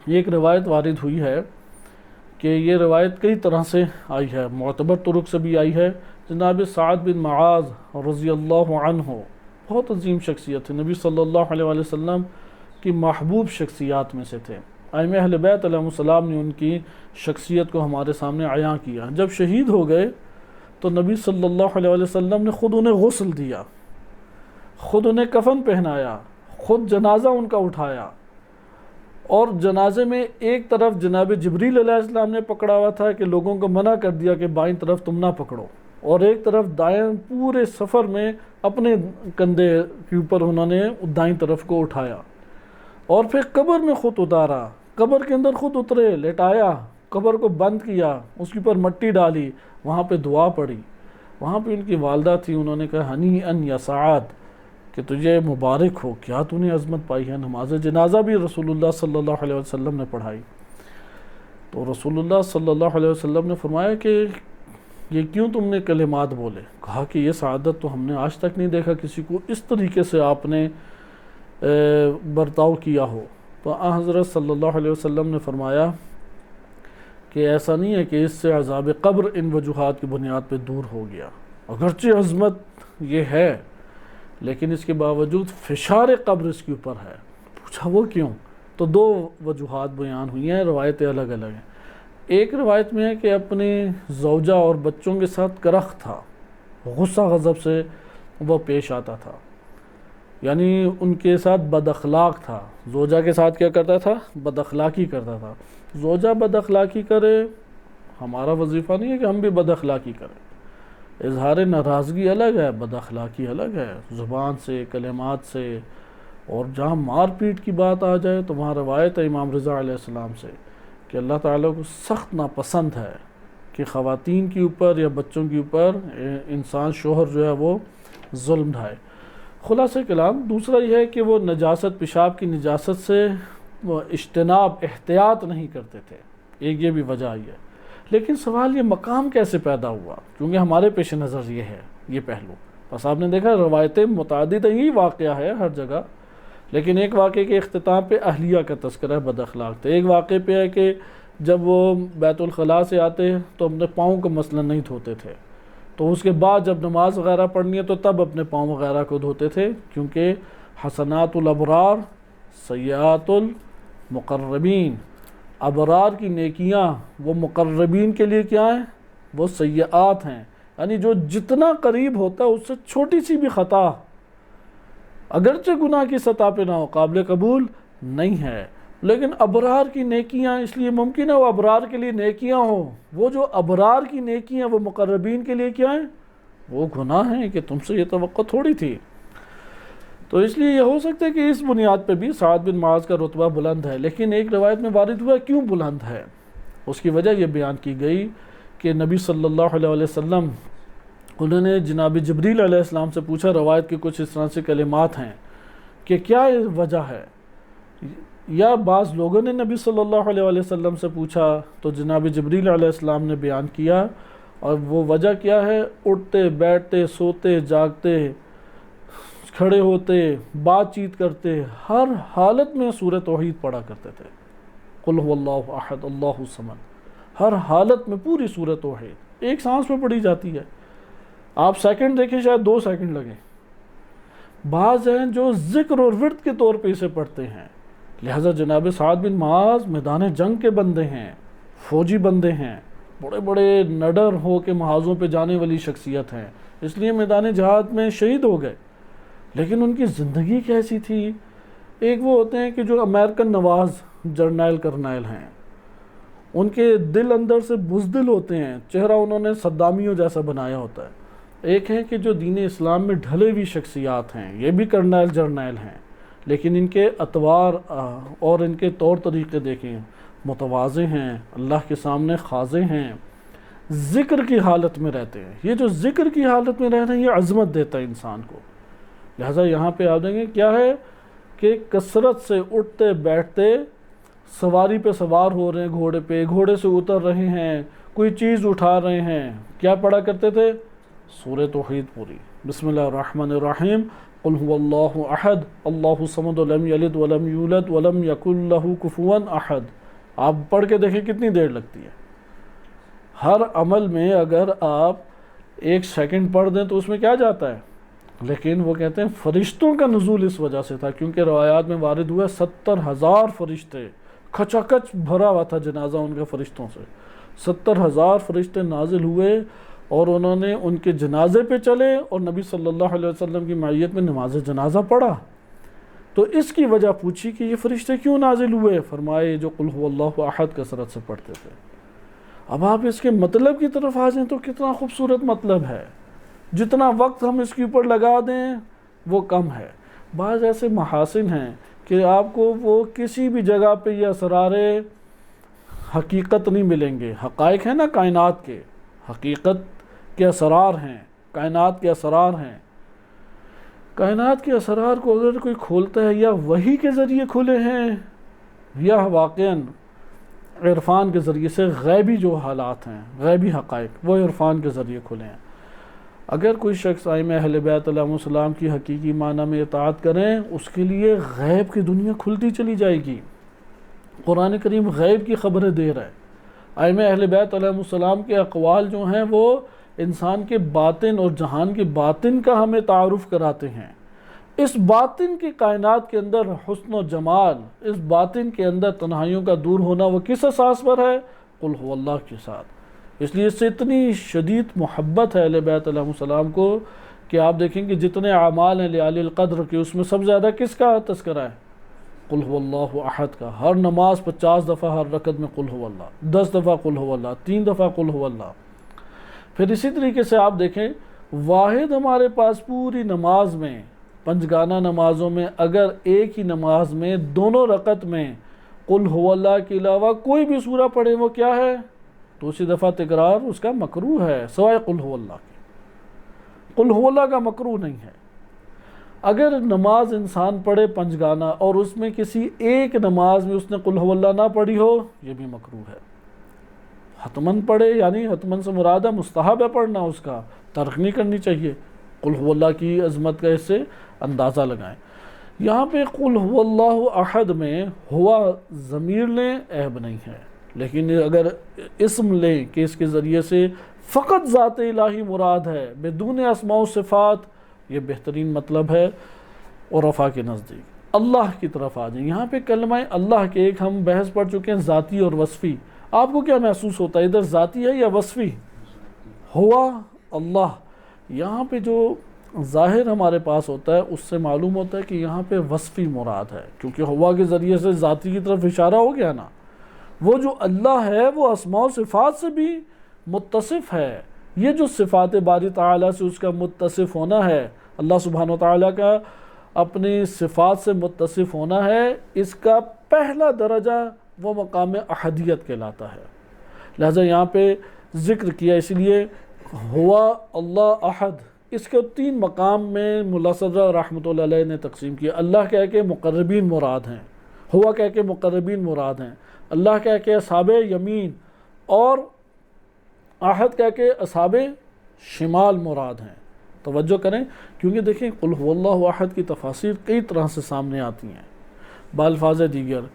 Speaker 1: یہ ایک روایت وارد ہوئی ہے کہ یہ روایت کئی طرح سے آئی ہے، معتبر طرق سے بھی آئی ہے۔ جناب سعد بن معاذ رضی اللہ عنہ بہت عظیم شخصیت ہے، نبی صلی اللہ علیہ وسلم کی محبوب شخصیات میں سے تھے۔ ائمہ اہل بیت علیہ السلام نے ان کی شخصیت کو ہمارے سامنے عیاں کیا۔ جب شہید ہو گئے تو نبی صلی اللہ علیہ وسلم نے خود انہیں غسل دیا، خود انہیں کفن پہنایا، خود جنازہ ان کا اٹھایا، اور جنازے میں ایک طرف جناب جبریل علیہ السلام نے پکڑا ہوا تھا کہ لوگوں کو منع کر دیا کہ بائیں طرف تم نہ پکڑو، اور ایک طرف دائیں، پورے سفر میں اپنے کندھے کے اوپر انہوں نے دائیں طرف کو اٹھایا، اور پھر قبر میں خود اتارا، قبر کے اندر خود اترے، لٹایا، قبر کو بند کیا، اس کے اوپر مٹی ڈالی، وہاں پہ دعا پڑھی۔ وہاں پہ ان کی والدہ تھی، انہوں نے کہا ہنی ان یا سعاد، کہ تجھے مبارک ہو، کیا تو نے عظمت پائی ہے۔ نماز جنازہ بھی رسول اللہ صلی اللہ علیہ وسلم نے پڑھائی۔ تو رسول اللہ صلی اللہ علیہ وسلم نے فرمایا کہ یہ کیوں تم نے کلمات بولے؟ کہا کہ یہ سعادت تو ہم نے آج تک نہیں دیکھا کسی کو اس طریقے سے آپ نے برتاؤ کیا ہو۔ تو حضرت صلی اللہ علیہ وسلم نے فرمایا کہ ایسا نہیں ہے کہ اس سے عذاب قبر ان وجوہات کی بنیاد پہ دور ہو گیا، اگرچہ عظمت یہ ہے لیکن اس کے باوجود فشار قبر اس کے اوپر ہے۔ پوچھا وہ کیوں؟ تو دو وجوہات بیان ہوئی ہیں، روایتیں الگ الگ ہیں۔ ایک روایت میں ہے کہ اپنی زوجہ اور بچوں کے ساتھ کرخ تھا، غصہ غضب سے وہ پیش آتا تھا، یعنی ان کے ساتھ بد اخلاق تھا۔ زوجہ کے ساتھ کیا کرتا تھا؟ بد اخلاقی کرتا تھا۔ زوجہ بد اخلاقی کرے، ہمارا وظیفہ نہیں ہے کہ ہم بھی بد اخلاقی کریں۔ اظہار ناراضگی الگ ہے، بد اخلاقی الگ ہے، زبان سے، کلمات سے، اور جہاں مار پیٹ کی بات آ جائے تو وہاں روایت ہے امام رضا علیہ السلام سے کہ اللہ تعالیٰ کو سخت ناپسند ہے کہ خواتین کے اوپر یا بچوں کے اوپر انسان شوہر جو ہے وہ ظلم ڈھائے۔ خلاصہ کلام دوسرا یہ ہے کہ وہ نجاست، پیشاب کی نجاست سے وہ اجتناب، احتیاط نہیں کرتے تھے، ایک یہ بھی وجہ آئی ہے۔ لیکن سوال یہ مقام کیسے پیدا ہوا؟ کیونکہ ہمارے پیش نظر یہ ہے، یہ پہلو۔ بس آپ نے دیکھا روایتیں متعدد ہیں، یہی واقعہ ہے ہر جگہ، لیکن ایک واقعے کے اختتام پہ اہلیہ کا تذکرہ ہے، بد اخلاق تھے۔ ایک واقعے پہ ہے کہ جب وہ بیت الخلاء سے آتے تو اپنے پاؤں کو مثلا نہیں دھوتے تھے، تو اس کے بعد جب نماز وغیرہ پڑھنی ہے تو تب اپنے پاؤں وغیرہ کو دھوتے تھے، کیونکہ حسنات الابرار سیئات المقربین، ابرار کی نیکیاں وہ مقربین کے لیے کیا ہیں؟ وہ سیئات ہیں، یعنی جو جتنا قریب ہوتا ہے اس سے چھوٹی سی بھی خطا اگرچہ گناہ کی سطح پہ نہ ہو، قابل قبول نہیں ہے، لیکن ابرار کی نیکیاں اس لیے ممکن ہے وہ ابرار کے لیے نیکیاں ہوں، وہ جو ابرار کی نیکیاں وہ مقربین کے لیے کیا ہیں؟ وہ گناہ ہیں کہ تم سے یہ توقع تھوڑی تھی۔ تو اس لیے یہ ہو سکتا ہے کہ اس بنیاد پہ بھی سعد بن معاذ کا رتبہ بلند ہے، لیکن ایک روایت میں وارد ہوا کیوں بلند ہے، اس کی وجہ یہ بیان کی گئی کہ نبی صلی اللہ علیہ وسلم انہوں نے جناب جبریل علیہ السلام سے پوچھا، روایت کے کچھ اس طرح سے کلمات ہیں کہ کیا وجہ ہے، یا بعض لوگوں نے نبی صلی اللہ علیہ وسلم سے پوچھا تو جناب جبریل علیہ السلام نے بیان کیا، اور وہ وجہ کیا ہے؟ اٹھتے بیٹھتے سوتے جاگتے کھڑے ہوتے بات چیت کرتے ہر حالت میں سورہ توحید پڑھا کرتے تھے، قل هو اللہ احد اللہ الصمد، ہر حالت میں پوری سورہ توحید ایک سانس میں پڑھی جاتی ہے۔ آپ سیکنڈ دیکھیں شاید 2 سیکنڈ لگیں، بعض ہیں جو ذکر اور ورد کے طور پہ اسے پڑھتے ہیں۔ لہذا جناب سعد بن معاذ میدان جنگ کے بندے ہیں، فوجی بندے ہیں، بڑے بڑے نڈر ہو کے محاذوں پہ جانے والی شخصیت ہیں، اس لیے میدان جہاد میں شہید ہو گئے، لیکن ان کی زندگی کیسی تھی؟ ایک وہ ہوتے ہیں کہ جو امریکن نواز جرنیل کرنیل ہیں، ان کے دل اندر سے بزدل ہوتے ہیں، چہرہ انہوں نے صدامیوں جیسا بنایا ہوتا ہے۔ ایک ہے کہ جو دین اسلام میں ڈھلے ہوئی شخصیات ہیں، یہ بھی کرنیل جرنیل ہیں، لیکن ان کے اطوار اور ان کے طور طریقے دیکھیں، متواضع ہیں، اللہ کے سامنے خاضع ہیں، ذکر کی حالت میں رہتے ہیں۔ یہ جو ذکر کی حالت میں رہنا یہ عظمت دیتا ہے انسان کو۔ لہٰذا یہاں پہ آپ دیکھیں کیا ہے کہ کثرت سے اٹھتے بیٹھتے، سواری پہ سوار ہو رہے ہیں، گھوڑے پہ، گھوڑے سے اتر رہے ہیں، کوئی چیز اٹھا رہے ہیں، کیا پڑھا کرتے تھے؟ سورہ توحید پوری، بسم اللہ الرحمن الرحیم، قل هو اللہ احد اللہ الصمد لم یلد ولم یولد ولم یکن لہ کفوا احد۔ آپ پڑھ کے دیکھیں کتنی دیر لگتی ہے۔ ہر عمل میں اگر آپ 1 سیکنڈ پڑھ دیں تو اس میں کیا جاتا ہے، لیکن وہ کہتے ہیں فرشتوں کا نزول اس وجہ سے تھا، کیونکہ روایات میں وارد ہوا 70,000 فرشتے کھچا کچ بھرا ہوا تھا جنازہ ان کے فرشتوں سے، 70,000 فرشتے نازل ہوئے اور انہوں نے ان کے جنازے پہ چلے اور نبی صلی اللہ علیہ وسلم کی معیت میں نماز جنازہ پڑھا۔ تو اس کی وجہ پوچھی کہ یہ فرشتے کیوں نازل ہوئے؟ فرمائے جو قل هو اللہ احد کثرت سے پڑھتے تھے۔ اب آپ اس کے مطلب کی طرف آ جائیں تو کتنا خوبصورت مطلب ہے، جتنا وقت ہم اس کے اوپر لگا دیں وہ کم ہے۔ بعض ایسے محاسن ہیں کہ آپ کو وہ کسی بھی جگہ پہ یہ اسرار حقیقت نہیں ملیں گے۔ حقائق ہیں نا کائنات کے، حقیقت کے اسرار ہیں، کائنات کے اسرار ہیں۔ کائنات کے اسرار کو اگر کوئی کھولتا ہے، یا وحی کے ذریعے کھلے ہیں یا واقعاً عرفان کے ذریعے سے، غیبی جو حالات ہیں، غیبی حقائق وہ عرفان کے ذریعے کھلے ہیں۔ اگر کوئی شخص ائمہ اہل بیت علیہ السلام کی حقیقی معنی میں اطاعت کریں، اس کے لیے غیب کی دنیا کھلتی چلی جائے گی۔ قرآن کریم غیب کی خبریں دے رہا ہے۔ ائمہ اہل بیت علیہ السلام کے اقوال جو ہیں وہ انسان کے باطن اور جہان کے باطن کا ہمیں تعارف کراتے ہیں۔ اس باطن کی کائنات کے اندر حسن و جمال، اس باطن کے اندر تنہائیوں کا دور ہونا، وہ کس اساس پر ہے؟ قل هو اللہ کے ساتھ۔ اس لیے اس سے اتنی شدید محبت ہے اہل بیت علیہ السلام کو کہ آپ دیکھیں کہ جتنے اعمال ہیں لعلی القدر کے، اس میں سب سے زیادہ کس کا تذکرہ ہے؟ قل هو اللہ احد کا۔ ہر نماز 50 دفعہ ہر رکعت میں قل هو اللہ، 10 دفعہ قل هو اللہ، 3 دفعہ قل هو اللہ۔ پھر اسی طریقے سے آپ دیکھیں واحد ہمارے پاس پوری نماز میں، پنجگانہ نمازوں میں، اگر ایک ہی نماز میں دونوں رکعت میں قل هو اللہ کے علاوہ کوئی بھی سورہ پڑھے وہ کیا ہے؟ تو اسی دفعہ تکرار اس کا مکروہ ہے، سوائے قل هو اللہ کے۔ قل هو اللہ کا مکروہ نہیں ہے۔ اگر نماز انسان پڑھے پنجگانہ اور اس میں کسی ایک نماز میں اس نے قل هو اللہ نہ پڑھی ہو، یہ بھی مکروہ ہے۔ حتماً پڑھے، یعنی حتماً سے مراد ہے مستحب ہے پڑھنا، اس کا ترک نہیں کرنی چاہیے۔ قل هو اللہ کی عظمت کا اس سے اندازہ لگائیں۔ یہاں پہ قل هو اللہ احد میں ہوا ضمیر لیں عیب نہیں ہے، لیکن اگر اسم لیں کہ اس کے ذریعے سے فقط ذات الہی مراد ہے بدون اسماء و صفات، یہ بہترین مطلب ہے عرفاء کے نزدیک۔ اللہ کی طرف آ جائیں، یہاں پہ کلمہ اللہ کے ایک ہم بحث پڑھ چکے ہیں، ذاتی اور وصفی۔ آپ کو کیا محسوس ہوتا ہے، ادھر ذاتی ہے یا وصفی؟ ہوا اللہ۔ یہاں پہ جو ظاہر ہمارے پاس ہوتا ہے اس سے معلوم ہوتا ہے کہ یہاں پہ وصفی مراد ہے، کیونکہ ہوا کے ذریعے سے ذاتی کی طرف اشارہ ہو گیا نا۔ وہ جو اللہ ہے وہ اسماء و صفات سے بھی متصف ہے۔ یہ جو صفات باری تعالیٰ سے اس کا متصف ہونا ہے، اللہ سبحانہ و تعالیٰ کا اپنی صفات سے متصف ہونا ہے، اس کا پہلا درجہ وہ مقام احدیت کہلاتا ہے۔ لہذا یہاں پہ ذکر کیا، اس لیے ہوا اللہ احد، اس کے 3 مقام میں ملا صدر رحمۃ اللہ علیہ نے تقسیم کیا۔ اللہ کہہ کے مقربین مراد ہیں، ہوا کہہ کے مقربین مراد ہیں، اللہ کہہ کے اصحاب یمین، اور احد کہہ کے اصحاب شمال مراد ہیں۔ توجہ کریں، کیونکہ دیکھیں قل هو اللہ احد کی تفاسیر کئی طرح سے سامنے آتی ہیں بالفاظ دیگر۔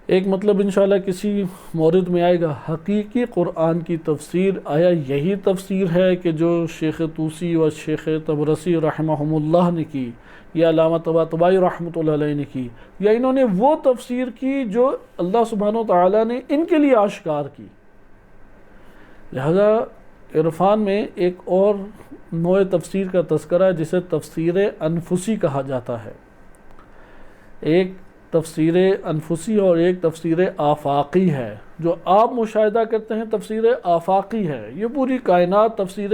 Speaker 1: ایک مطلب انشاءاللہ کسی مورد میں آئے گا، حقیقی قرآن کی تفسیر آیا یہی تفسیر ہے کہ جو شیخ طوسی و شیخ طبرسی رحمہم اللہ نے کی، یا علامہ طباطبائی رحمۃ اللہ علیہ نے کی، یا انہوں نے وہ تفسیر کی جو اللہ سبحانہ و تعالیٰ نے ان کے لیے آشکار کی؟ لہذا عرفان میں ایک اور نوع تفسیر کا تذکرہ ہے جسے تفسیر انفسی کہا جاتا ہے۔ ایک تفسیر انفسی اور ایک تفسیر آفاقی ہے۔ جو آپ مشاہدہ کرتے ہیں تفسیر آفاقی ہے، یہ پوری کائنات تفسیر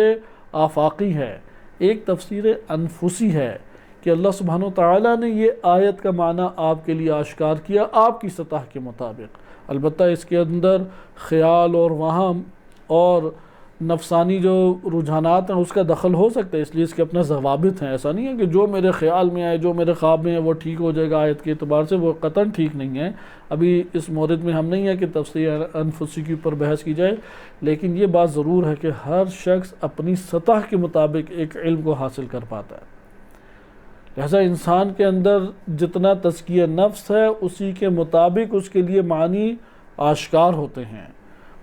Speaker 1: آفاقی ہے۔ ایک تفسیر انفسی ہے کہ اللہ سبحانہ و تعالیٰ نے یہ آیت کا معنی آپ کے لیے آشکار کیا آپ کی سطح کے مطابق۔ البتہ اس کے اندر خیال اور وہم اور نفسانی جو رجحانات ہیں اس کا دخل ہو سکتا ہے، اس لیے اس کے اپنے ضوابط ہیں۔ ایسا نہیں ہے کہ جو میرے خیال میں آئے، جو میرے خواب میں ہے وہ ٹھیک ہو جائے گا آیت کے اعتبار سے، وہ قطعاً ٹھیک نہیں ہے۔ ابھی اس مورد میں ہم نہیں ہے کہ تفسیر انفسی کے اوپر بحث کی جائے، لیکن یہ بات ضرور ہے کہ ہر شخص اپنی سطح کے مطابق ایک علم کو حاصل کر پاتا ہے۔ لہذا انسان کے اندر جتنا تزکیہ نفس ہے اسی کے مطابق اس کے لیے معنی آشکار ہوتے ہیں،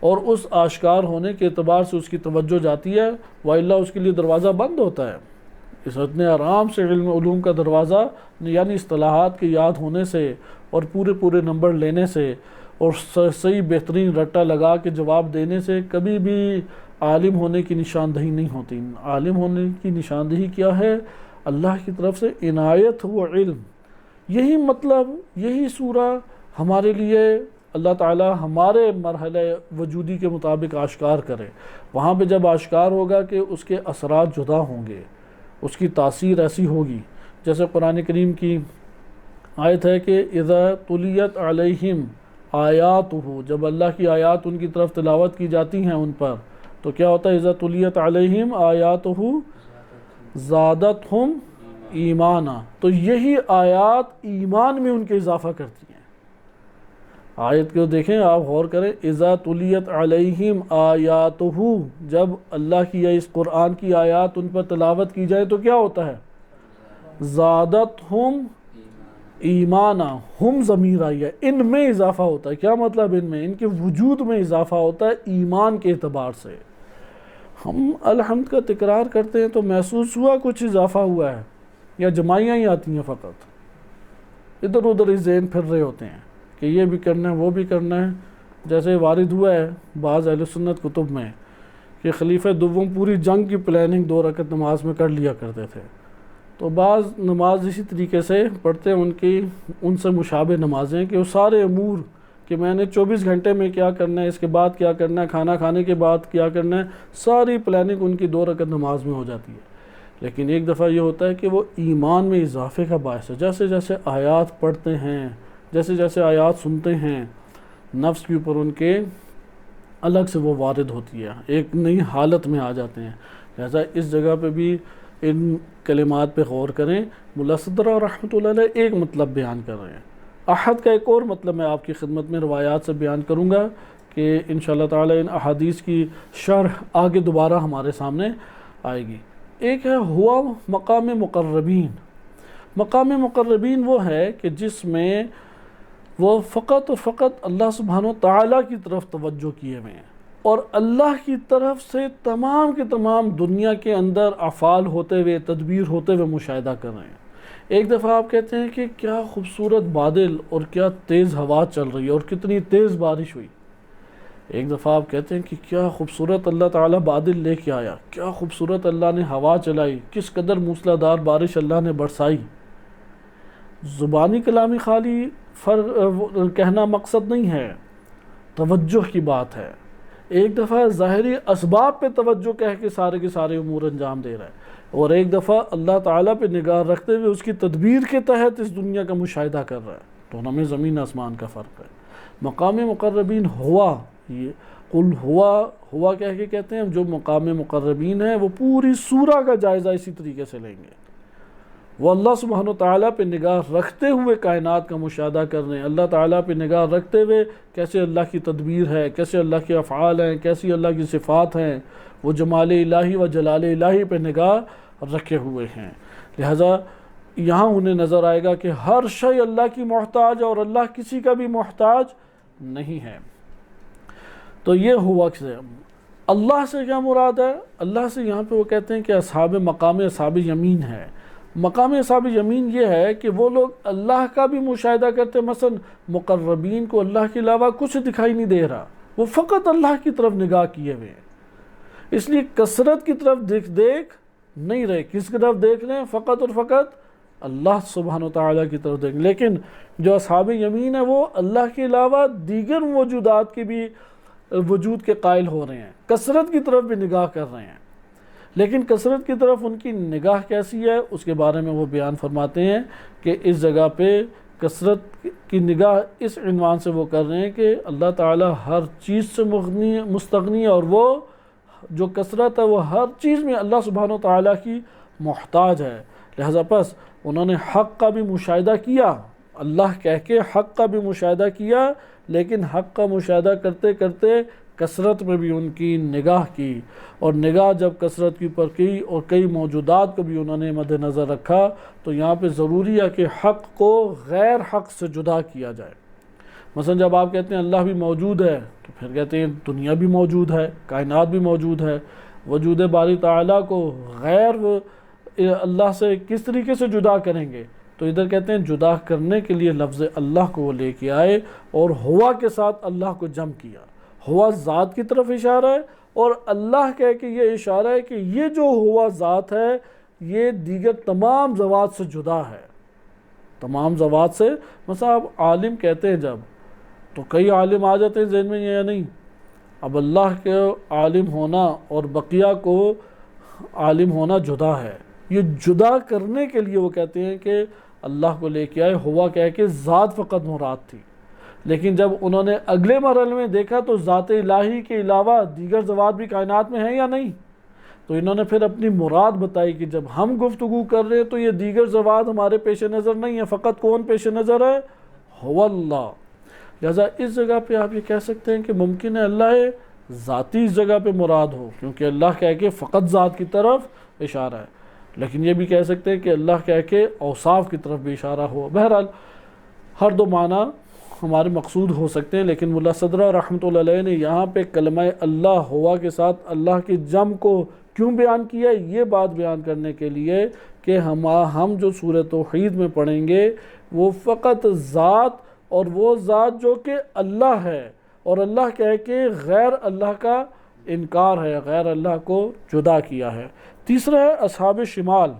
Speaker 1: اور اس آشکار ہونے کے اعتبار سے اس کی توجہ جاتی ہے، وَإِلَّا اس کے لیے دروازہ بند ہوتا ہے۔ اس اتنے آرام سے علوم کا دروازہ، یعنی اصطلاحات کے یاد ہونے سے اور پورے نمبر لینے سے اور صحیح بہترین رٹا لگا کے جواب دینے سے کبھی بھی عالم ہونے کی نشاندہی نہیں ہوتی۔ عالم ہونے کی نشاندہی کیا ہے؟ اللہ کی طرف سے عنایت و علم۔ یہی مطلب، یہی سورہ ہمارے لیے اللہ تعالیٰ ہمارے مرحلہ وجودی کے مطابق آشکار کرے۔ وہاں پہ جب آشکار ہوگا کہ اس کے اثرات جدا ہوں گے، اس کی تاثیر ایسی ہوگی، جیسے قرآن کریم کی آیت ہے کہ اذا تلیت علیہم آیاتہ، جب اللہ کی آیات ان کی طرف تلاوت کی جاتی ہیں ان پر، تو کیا ہوتا ہے؟ اذا تلیت علیہم آیاتہ زادتہم ایمانا، تو یہی آیات ایمان میں ان کے اضافہ کرتی ہیں۔ آیت کو دیکھیں، آپ غور کریں، اذا تلیت علیہم آیاتہ، جب اللہ کی یا اس قرآن کی آیات ان پر تلاوت کی جائے تو کیا ہوتا ہے؟ زادتہم ایمانا، ہم ضمیر آئی ہے، ان میں اضافہ ہوتا ہے۔ کیا مطلب؟ ان میں، ان کے وجود میں اضافہ ہوتا ہے ایمان کے اعتبار سے۔ ہم الحمد کا تکرار کرتے ہیں تو محسوس ہوا کچھ اضافہ ہوا ہے، یا جمائیاں ہی آتی ہیں فقط، ادھر ادھر ہی ذہن پھر رہے ہوتے ہیں کہ یہ بھی کرنا ہے وہ بھی کرنا ہے۔ جیسے وارد ہوا ہے بعض اہل سنت کتب میں کہ خلیفہ دوم پوری جنگ کی پلاننگ 2 رکعت نماز میں کر لیا کرتے تھے، تو بعض نماز اسی طریقے سے پڑھتے ہیں، ان سے مشابہ نمازیں کہ وہ سارے امور کہ میں نے 24 گھنٹے میں کیا کرنا ہے، اس کے بعد کیا کرنا ہے، کھانا کھانے کے بعد کیا کرنا ہے، ساری پلاننگ ان کی 2 رکعت نماز میں ہو جاتی ہے۔ لیکن ایک دفعہ یہ ہوتا ہے کہ وہ ایمان میں اضافے کا باعث ہے۔ جیسے جیسے آیات پڑھتے ہیں، جیسے جیسے آیات سنتے ہیں، نفس کے اوپر ان کے الگ سے وہ وارد ہوتی ہے، ایک نئی حالت میں آ جاتے ہیں۔ لہذا اس جگہ پہ بھی ان کلمات پہ غور کریں۔ ملا صدرہ رحمۃ اللہ علیہ ایک مطلب بیان کر رہے ہیں، احد کا ایک اور مطلب میں آپ کی خدمت میں روایات سے بیان کروں گا کہ انشاءاللہ تعالی ان احادیث کی شرح آگے دوبارہ ہمارے سامنے آئے گی۔ ایک ہے ہوا مقام مقربین۔ مقام مقربین وہ ہے کہ جس میں وہ فقط اور فقط اللہ سبحانہ وتعالی کی طرف توجہ کیے ہوئے ہیں، اور اللہ کی طرف سے تمام کے تمام دنیا کے اندر افعال ہوتے ہوئے، تدبیر ہوتے ہوئے مشاہدہ کر رہے ہیں۔ ایک دفعہ آپ کہتے ہیں کہ کیا خوبصورت بادل اور کیا تیز ہوا چل رہی ہے اور کتنی تیز بارش ہوئی۔ ایک دفعہ آپ کہتے ہیں کہ کیا خوبصورت اللہ تعالیٰ بادل لے کے آیا، کیا خوبصورت اللہ نے ہوا چلائی، کس قدر موسلادھار بارش اللہ نے برسائی۔ زبانی کلامی خالی کہنا مقصد نہیں ہے، توجہ کی بات ہے۔ ایک دفعہ ظاہری اسباب پہ توجہ کہہ کے سارے کے سارے امور انجام دے رہا ہے، اور ایک دفعہ اللہ تعالیٰ پہ نگاہ رکھتے ہوئے اس کی تدبیر کے تحت اس دنیا کا مشاہدہ کر رہا ہے۔ دونوں میں زمین آسمان کا فرق ہے۔ مقام مقربین ہوا، یہ قل ہوا کہہ کے کہتے ہیں، جو مقام مقربین ہے وہ پوری سورہ کا جائزہ اسی طریقے سے لیں گے۔ وہ اللہ سبحانہ وتعالیٰ پہ نگاہ رکھتے ہوئے کائنات کا مشاہدہ کر رہے ہیں، اللہ تعالیٰ پہ نگاہ رکھتے ہوئے کیسے اللہ کی تدبیر ہے، کیسے اللہ کے افعال ہیں، کیسی اللہ کی صفات ہیں، وہ جمال الہی و جلال الہی پہ نگاہ رکھے ہوئے ہیں۔ لہٰذا یہاں انہیں نظر آئے گا کہ ہر شے اللہ کی محتاج اور اللہ کسی کا بھی محتاج نہیں ہے۔ تو یہ ہوا سے اللہ سے کیا مراد ہے؟ اللہ سے یہاں پہ وہ کہتے ہیں کہ اصحاب مقام اصحاب یمین ہے۔ مقام اصحاب یمین یہ ہے کہ وہ لوگ اللہ کا بھی مشاہدہ کرتے ہیں، مثلا مقربین کو اللہ کے علاوہ کچھ دکھائی نہیں دے رہا، وہ فقط اللہ کی طرف نگاہ کیے ہوئے ہیں، اس لیے کثرت کی طرف دیکھ نہیں رہے، کس کی طرف دیکھ لیں؟ فقط اور فقط اللہ سبحانہ وتعالی کی طرف دیکھ۔ لیکن جو اصحاب یمین ہے وہ اللہ کے علاوہ دیگر موجودات کے بھی وجود کے قائل ہو رہے ہیں، کثرت کی طرف بھی نگاہ کر رہے ہیں، لیکن کثرت کی طرف ان کی نگاہ کیسی ہے اس کے بارے میں وہ بیان فرماتے ہیں کہ اس جگہ پہ کثرت کی نگاہ اس عنوان سے وہ کر رہے ہیں کہ اللہ تعالی ہر چیز سے مستغنی ہے، اور وہ جو کثرت ہے وہ ہر چیز میں اللہ سبحانہ وتعالی کی محتاج ہے۔ لہذا پس انہوں نے حق کا بھی مشاہدہ کیا، اللہ کہہ کے حق کا بھی مشاہدہ کیا، لیکن حق کا مشاہدہ کرتے کرتے کثرت میں بھی ان کی نگاہ کی، اور نگاہ جب کثرت کے اوپر کی اور کئی موجودات کو بھی انہوں نے مد نظر رکھا، تو یہاں پہ ضروری ہے کہ حق کو غیر حق سے جدا کیا جائے۔ مثلا جب آپ کہتے ہیں اللہ بھی موجود ہے تو پھر کہتے ہیں دنیا بھی موجود ہے، کائنات بھی موجود ہے۔ وجود باری تعالیٰ کو غیر اللہ سے کس طریقے سے جدا کریں گے؟ تو ادھر کہتے ہیں جدا کرنے کے لیے لفظ اللہ کو وہ لے کے آئے اور ہوا کے ساتھ اللہ کو جمع کیا۔ ہوا ذات کی طرف اشارہ ہے، اور اللہ کہہ کے یہ اشارہ ہے کہ یہ جو ہوا ذات ہے یہ دیگر تمام ذوات سے جدا ہے، تمام ذوات سے۔ مثلا آپ عالم کہتے ہیں جب، تو کئی عالم آ جاتے ہیں ذہن میں یا نہیں؟ اب اللہ کے عالم ہونا اور بقیہ کو عالم ہونا جدا ہے، یہ جدا کرنے کے لیے وہ کہتے ہیں کہ اللہ کو لے کے آئے، ہوا کہہ کے ذات فقط مراد تھی۔ لیکن جب انہوں نے اگلے مرحلے میں دیکھا تو ذات الہی کے علاوہ دیگر ذوات بھی کائنات میں ہیں یا نہیں، تو انہوں نے پھر اپنی مراد بتائی کہ جب ہم گفتگو کر رہے ہیں تو یہ دیگر ذوات ہمارے پیش نظر نہیں ہیں، فقط کون پیش نظر ہے؟ ہوا اللہ۔ لہذا اس جگہ پہ آپ یہ کہہ سکتے ہیں کہ ممکن ہے اللہ ذاتی اس جگہ پہ مراد ہو، کیونکہ اللہ کہہ کے فقط ذات کی طرف اشارہ ہے، لیکن یہ بھی کہہ سکتے ہیں کہ اللہ کہہ کے اوصاف کی طرف بھی اشارہ ہو۔ بہرحال ہر دو معنی ہمارے مقصود ہو سکتے ہیں، لیکن ملا صدرہ رحمۃ اللہ علیہ نے یہاں پہ کلمہ اللہ ہوا کے ساتھ اللہ کی جمع کو کیوں بیان کیا ہے، یہ بات بیان کرنے کے لیے کہ ہم جو سورہ توحید میں پڑھیں گے وہ فقط ذات، اور وہ ذات جو کہ اللہ ہے، اور اللہ کہہ کے غیر اللہ کا انکار ہے، غیر اللہ کو جدا کیا ہے۔ تیسرا ہے اصحاب شمال،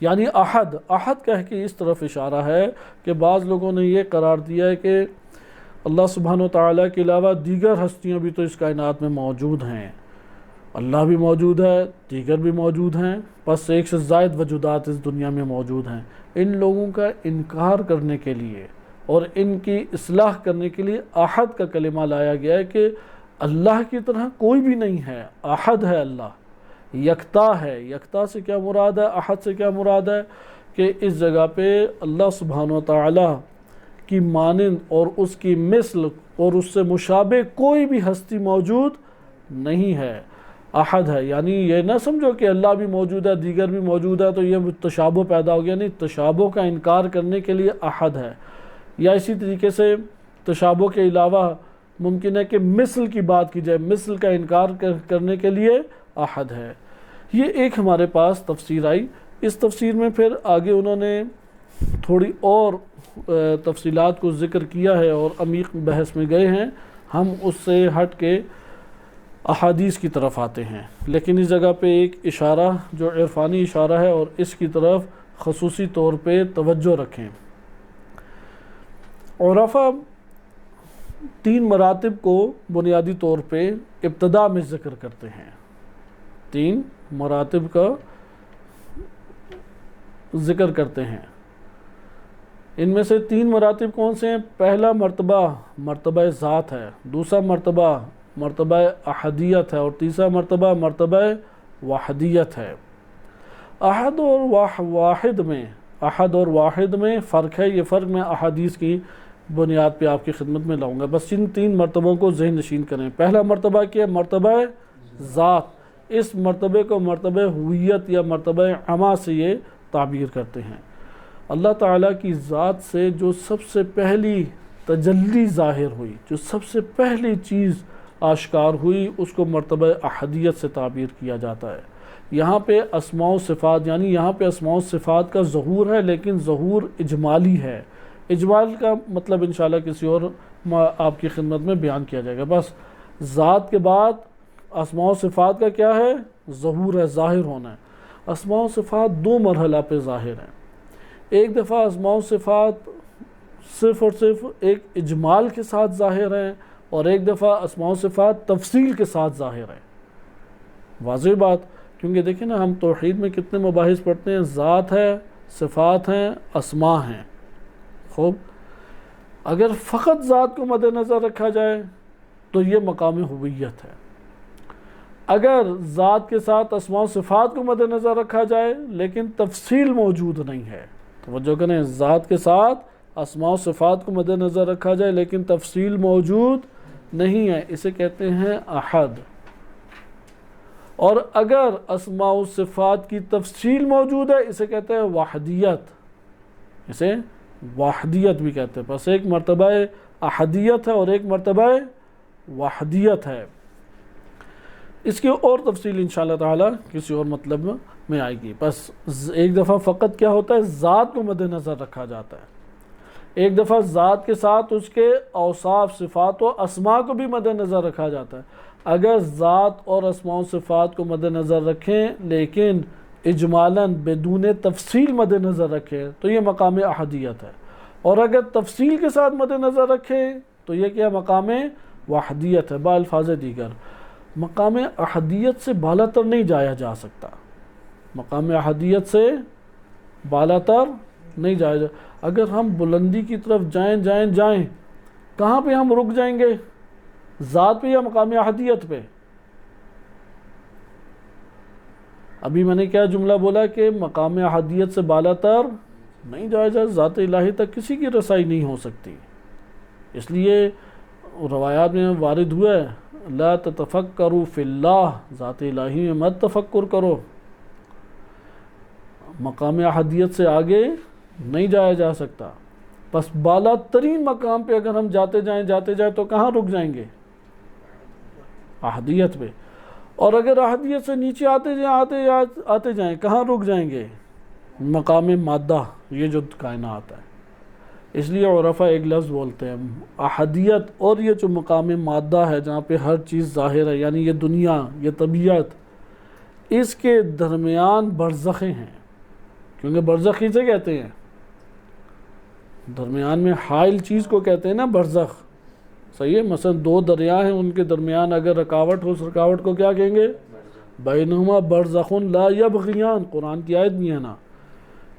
Speaker 1: یعنی احد۔ احد کہہ کے اس طرف اشارہ ہے کہ بعض لوگوں نے یہ قرار دیا ہے کہ اللہ سبحانہ وتعالیٰ کے علاوہ دیگر ہستیاں بھی تو اس کائنات میں موجود ہیں، اللہ بھی موجود ہے، دیگر بھی موجود ہیں، بس ایک سے زائد وجودات اس دنیا میں موجود ہیں۔ ان لوگوں کا انکار کرنے کے لیے اور ان کی اصلاح کرنے کے لیے احد کا کلمہ لایا گیا ہے کہ اللہ کی طرح کوئی بھی نہیں ہے، احد ہے اللہ، یکتا ہے۔ یکتا سے کیا مراد ہے، احد سے کیا مراد ہے؟ کہ اس جگہ پہ اللہ سبحانہ وتعالیٰ کی مانند اور اس کی مثل اور اس سے مشابہ کوئی بھی ہستی موجود نہیں ہے، احد ہے۔ یعنی یہ نہ سمجھو کہ اللہ بھی موجود ہے دیگر بھی موجود ہے تو یہ تشابہ پیدا ہو گیا، نہیں، تشابہ کا انکار کرنے کے لیے احد ہے۔ یا اسی طریقے سے تشابہ کے علاوہ ممکن ہے کہ مثل کی بات کی جائے، مثل کا انکار کرنے کے لیے احد ہے۔ یہ ایک ہمارے پاس تفسیر آئی۔ اس تفسیر میں پھر آگے انہوں نے تھوڑی اور تفصیلات کو ذکر کیا ہے اور عمیق بحث میں گئے ہیں، ہم اس سے ہٹ کے احادیث کی طرف آتے ہیں۔ لیکن اس جگہ پہ ایک اشارہ جو عرفانی اشارہ ہے اور اس کی طرف خصوصی طور پہ توجہ رکھیں۔ عرفا 3 مراتب کو بنیادی طور پہ ابتدا میں ذکر کرتے ہیں، 3 مراتب کا ذکر کرتے ہیں۔ ان میں سے 3 مراتب کون سے ہیں؟ پہلا مرتبہ مرتبہ ذات ہے، دوسرا مرتبہ مرتبہ احدیت ہے، اور تیسرا مرتبہ مرتبہ وحدیت ہے۔ احد اور واحد میں فرق ہے، یہ فرق میں احادیث کی بنیاد پہ آپ کی خدمت میں لاؤں گا، بس ان 3 مرتبوں کو ذہن نشین کریں۔ پہلا مرتبہ کیا؟ مرتبہ ذات۔ اس مرتبے کو مرتبہ ہویت یا مرتبہ عما سے یہ تعبیر کرتے ہیں۔ اللہ تعالیٰ کی ذات سے جو سب سے پہلی تجلی ظاہر ہوئی، جو سب سے پہلی چیز آشکار ہوئی، اس کو مرتبہ احدیت سے تعبیر کیا جاتا ہے۔ یہاں پہ اسماء و صفات، یعنی یہاں پہ اسماء و صفات کا ظہور ہے، لیکن ظہور اجمالی ہے۔ اجمال کا مطلب انشاءاللہ کسی اور آپ کی خدمت میں بیان کیا جائے گا۔ بس ذات کے بعد اسماء و صفات کا کیا ہے؟ ظہور ہے، ظاہر ہونا ہے۔ اسماء و صفات 2 مرحلہ پہ ظاہر ہیں۔ ایک دفعہ اسماء و صفات صرف اور صرف ایک اجمال کے ساتھ ظاہر ہیں، اور ایک دفعہ اسماء و صفات تفصیل کے ساتھ ظاہر ہیں۔ واضح بات، کیونکہ دیکھیں نا ہم توحید میں کتنے مباحث پڑھتے ہیں، ذات ہے، صفات ہیں، اسماء ہیں۔ خوب، اگر فقط ذات کو مد نظر رکھا جائے تو یہ مقام ہویت ہے۔ اگر ذات کے ساتھ اسماء و صفات کو مد نظر رکھا جائے لیکن تفصیل موجود نہیں ہے، توجہ کریں، ذات کے ساتھ اسماء و صفات کو مد نظر رکھا جائے لیکن تفصیل موجود نہیں ہے، اسے کہتے ہیں احد۔ اور اگر اسماء و صفات کی تفصیل موجود ہے، اسے کہتے ہیں وحدیت، اسے وحدیت بھی کہتے ہیں۔ بس ایک مرتبہ احدیت ہے اور ایک مرتبہ وحدیت ہے۔ اس کی اور تفصیل انشاءاللہ تعالی کسی اور مطلب میں میں آئے گی. بس ایک دفعہ فقط کیا ہوتا ہے، ذات کو مد نظر رکھا جاتا ہے، ایک دفعہ ذات کے ساتھ اس کے اوصاف صفات و اسماء کو بھی مد نظر رکھا جاتا ہے. اگر ذات اور اسماء و صفات کو مد نظر رکھیں لیکن اجمالاً بدون تفصیل مد نظر رکھیں تو یہ مقام احدیت ہے، اور اگر تفصیل کے ساتھ مد نظر رکھیں تو یہ کیا مقام وحدیت ہے. بالفاظ دیگر مقام احدیت سے بالا تر نہیں جایا جا سکتا، مقام احدیت سے بالا تر نہیں جایا جا. اگر ہم بلندی کی طرف جائیں کہاں پہ ہم رک جائیں گے؟ ذات پہ یا مقام احدیت پہ؟ ابھی میں نے کیا جملہ بولا کہ مقام احدیت سے بالا تر نہیں جایا جا، ذات الہی تک کسی کی رسائی نہیں ہو سکتی. اس لیے روایات میں وارد ہوا ہے لا تتفکروا فی اللہ، ذات الہی میں مت تفکر کرو. مقام احدیت سے آگے نہیں جایا جا سکتا. بس بالا ترین مقام پہ اگر ہم جاتے جائیں تو کہاں رک جائیں گے؟ احدیت پہ. اور اگر احدیت سے نیچے آتے جائیں کہاں رک جائیں گے؟ مقام مادہ، یہ جو کائنات ہے. اس لیے عرفاء ایک لفظ بولتے ہیں احدیت اور یہ جو مقام مادہ ہے جہاں پہ ہر چیز ظاہر ہے، یعنی یہ دنیا، یہ طبیعت، اس کے درمیان برزخیں ہیں. کیونکہ برزخ اسے کہتے ہیں، درمیان میں حائل چیز کو کہتے ہیں نا برزخ. صحیح ہے؟ مثلا دو دریا ہیں، ان کے درمیان اگر رکاوٹ ہو اس رکاوٹ کو کیا کہیں گے؟ بینہما برزخ لا یبغیان. قرآن کی آیت بھی ہے نا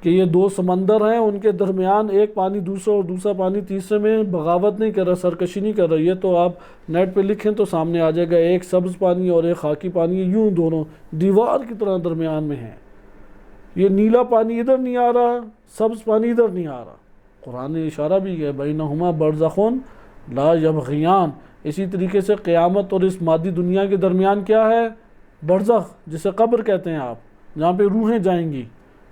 Speaker 1: کہ یہ دو سمندر ہیں، ان کے درمیان ایک پانی دوسرا اور دوسرا پانی تیسرے میں بغاوت نہیں کر رہا، سرکشی نہیں کر رہا. یہ تو آپ نیٹ پہ لکھیں تو سامنے آ جائے گا، ایک سبز پانی اور ایک خاکی پانی، یوں دونوں دیوار کی طرح درمیان میں ہیں. یہ نیلا پانی ادھر نہیں آ رہا، سبز پانی ادھر نہیں آ رہا. قرآن نے اشارہ بھی کیا بینہما برزخ لا یبغیان. اسی طریقے سے قیامت اور اس مادی دنیا کے درمیان کیا ہے؟ برزخ، جسے قبر کہتے ہیں آپ، جہاں پہ روحیں جائیں گی.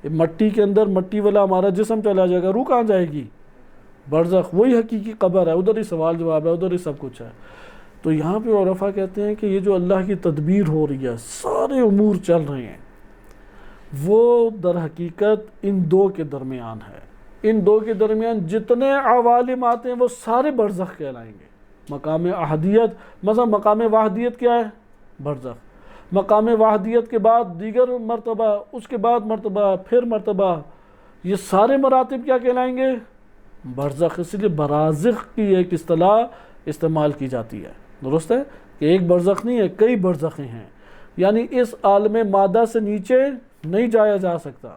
Speaker 1: مٹی کے اندر مٹی والا ہمارا جسم چلا جائے گا، روح کہاں جائے گی؟ برزخ. وہی حقیقی قبر ہے، ادھر ہی سوال جواب ہے، ادھر ہی سب کچھ ہے. تو یہاں پہ عرفاء کہتے ہیں کہ یہ جو اللہ کی تدبیر ہو رہی ہے، سارے امور چل رہے ہیں، وہ در حقیقت ان دو کے درمیان ہے. ان دو کے درمیان جتنے عوالم آتے ہیں وہ سارے برزخ کہلائیں گے. مقام احدیت، مثلا مقام وحدیت کیا ہے؟ برزخ. مقام وحدیت کے بعد دیگر مرتبہ، اس کے بعد مرتبہ، پھر مرتبہ، یہ سارے مراتب کیا کہلائیں گے؟ برزخ. اس لیے برازخ کی ایک اصطلاح استعمال کی جاتی ہے. درست ہے کہ ایک برزخ نہیں ہے، کئی برزخیں ہیں. یعنی اس عالم مادہ سے نیچے نہیں جایا جا سکتا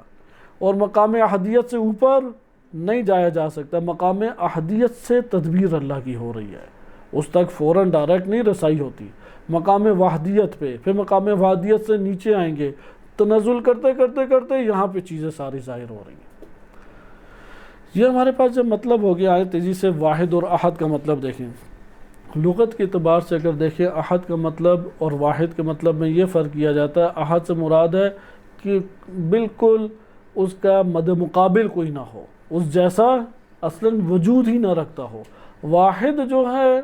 Speaker 1: اور مقام احدیت سے اوپر نہیں جایا جا سکتا. مقام احدیت سے تدبیر اللہ کی ہو رہی ہے، اس تک فوراً ڈائریکٹ نہیں رسائی ہوتی. مقام وحدیت پہ، پھر مقام وحدیت سے نیچے آئیں گے، تنزل کرتے کرتے کرتے یہاں پہ چیزیں ساری ظاہر ہو رہی ہیں. یہ ہمارے پاس جب مطلب ہو گیا ہے، تیزی سے واحد اور احد کا مطلب دیکھیں. لغت کے اعتبار سے اگر دیکھیں احد کا مطلب اور واحد کے مطلب میں یہ فرق کیا جاتا ہے. احد سے مراد ہے کہ بالکل اس کا مد مقابل کوئی نہ ہو، اس جیسا اصلاً وجود ہی نہ رکھتا ہو. واحد جو ہے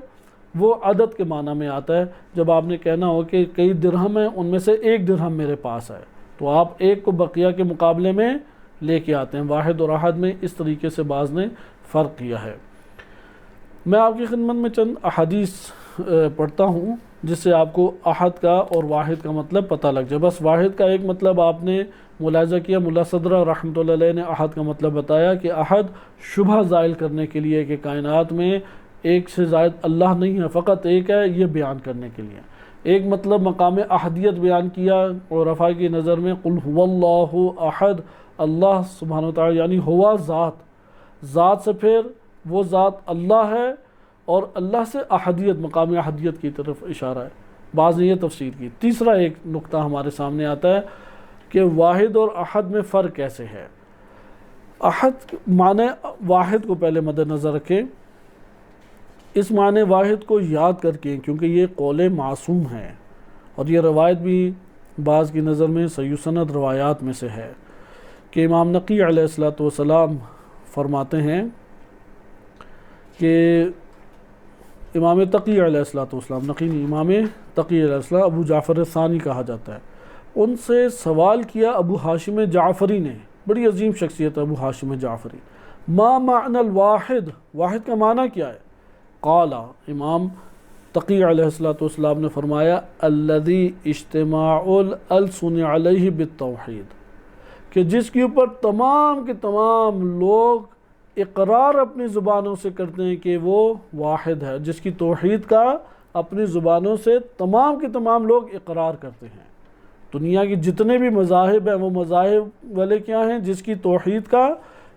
Speaker 1: وہ عدد کے معنی میں آتا ہے. جب آپ نے کہنا ہو کہ کئی درہم ہیں، ان میں سے ایک درہم میرے پاس ہے، تو آپ ایک کو بقیہ کے مقابلے میں لے کے آتے ہیں. واحد اور احد میں اس طریقے سے بعض نے فرق کیا ہے. میں آپ کی خدمت میں چند احادیث پڑھتا ہوں جس سے آپ کو احد کا اور واحد کا مطلب پتہ لگ جائے. بس واحد کا ایک مطلب آپ نے ملاحظہ کیا، ملا صدرہ رحمۃ اللہ علیہ نے احد کا مطلب بتایا کہ احد شبہ زائل کرنے کے لیے کہ کائنات میں ایک سے زائد اللہ نہیں ہے، فقط ایک ہے، یہ بیان کرنے کے لیے. ایک مطلب مقام احدیت بیان کیا اور عرفاء کی نظر میں قل هو اللہ احد، اللہ سبحانہ وتعالی یعنی ہوا ذات، ذات سے پھر وہ ذات اللہ ہے اور اللہ سے احدیت، مقام احدیت کی طرف اشارہ ہے. بعض نے یہ تفسیر کی. تیسرا ایک نقطہ ہمارے سامنے آتا ہے کہ واحد اور احد میں فرق کیسے ہے. احد معنی واحد کو پہلے مد نظر رکھیں. اس معنی واحد کو یاد کر کے، کیونکہ یہ قول معصوم ہے اور یہ روایت بھی بعض کی نظر میں صحیح سند روایات میں سے ہے کہ امام نقی علیہ السلام فرماتے ہیں کہ امام تقی علیہ السلام، نقی نہیں، امام تقی علیہ السلام، ابو جعفر ثانی کہا جاتا ہے، ان سے سوال کیا ابو ہاشم جعفری نے، بڑی عظیم شخصیت ہے ابو ہاشم جعفری، ما معنی الواحد، واحد کا معنی کیا ہے؟ قال، امام تقی علیہ السلام نے فرمایا الذی اجتماع الالسن علیہ بالتوحید، کہ جس کے اوپر تمام کے تمام لوگ اقرار اپنی زبانوں سے کرتے ہیں کہ وہ واحد ہے، جس کی توحید کا اپنی زبانوں سے تمام کے تمام لوگ اقرار کرتے ہیں۔ دنیا کے جتنے بھی مذاہب ہیں وہ مذاہب والے کیا ہیں؟ جس کی توحید کا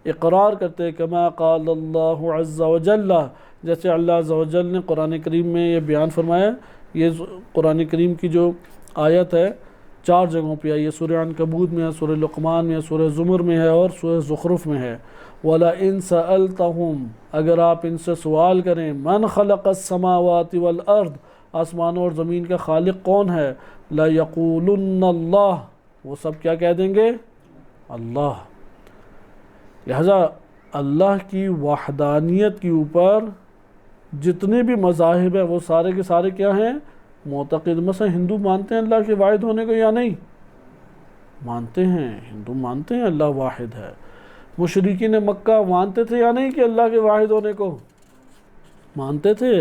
Speaker 1: اقرار کرتے ہیں، کما قال اللہ عز وجل، جیسے اللہ عز وجل نے قرآن کریم میں یہ بیان فرمایا۔ یہ قرآن کریم کی جو آیت ہے 4 جگہوں پہ آئی ہے، سورہ عنکبوت میں ہے، سورہ لقمان میں ہے، سورہ زمر میں ہے اور سورہ زخرف میں ہے۔ وَلَئِن سَأَلْتَهُمْ، اگر آپ ان سے سوال کریں، من خلق السماوات والارض، آسمانوں اور زمین کا خالق کون ہے، لَيَقُولُنَّ اللَّهُ، وہ سب کیا کہہ دیں گے؟ اللہ۔ لہذا اللہ کی وحدانیت کے اوپر جتنے بھی مذاہب ہیں وہ سارے کے سارے کیا ہیں؟ معتقد۔ مثلا ہندو مانتے ہیں اللہ کے واحد ہونے کو یا نہیں؟ مانتے ہیں، ہندو مانتے ہیں اللہ واحد ہے۔ مشرکین مکہ مانتے تھے یا نہیں کہ اللہ کے واحد ہونے کو؟ مانتے تھے،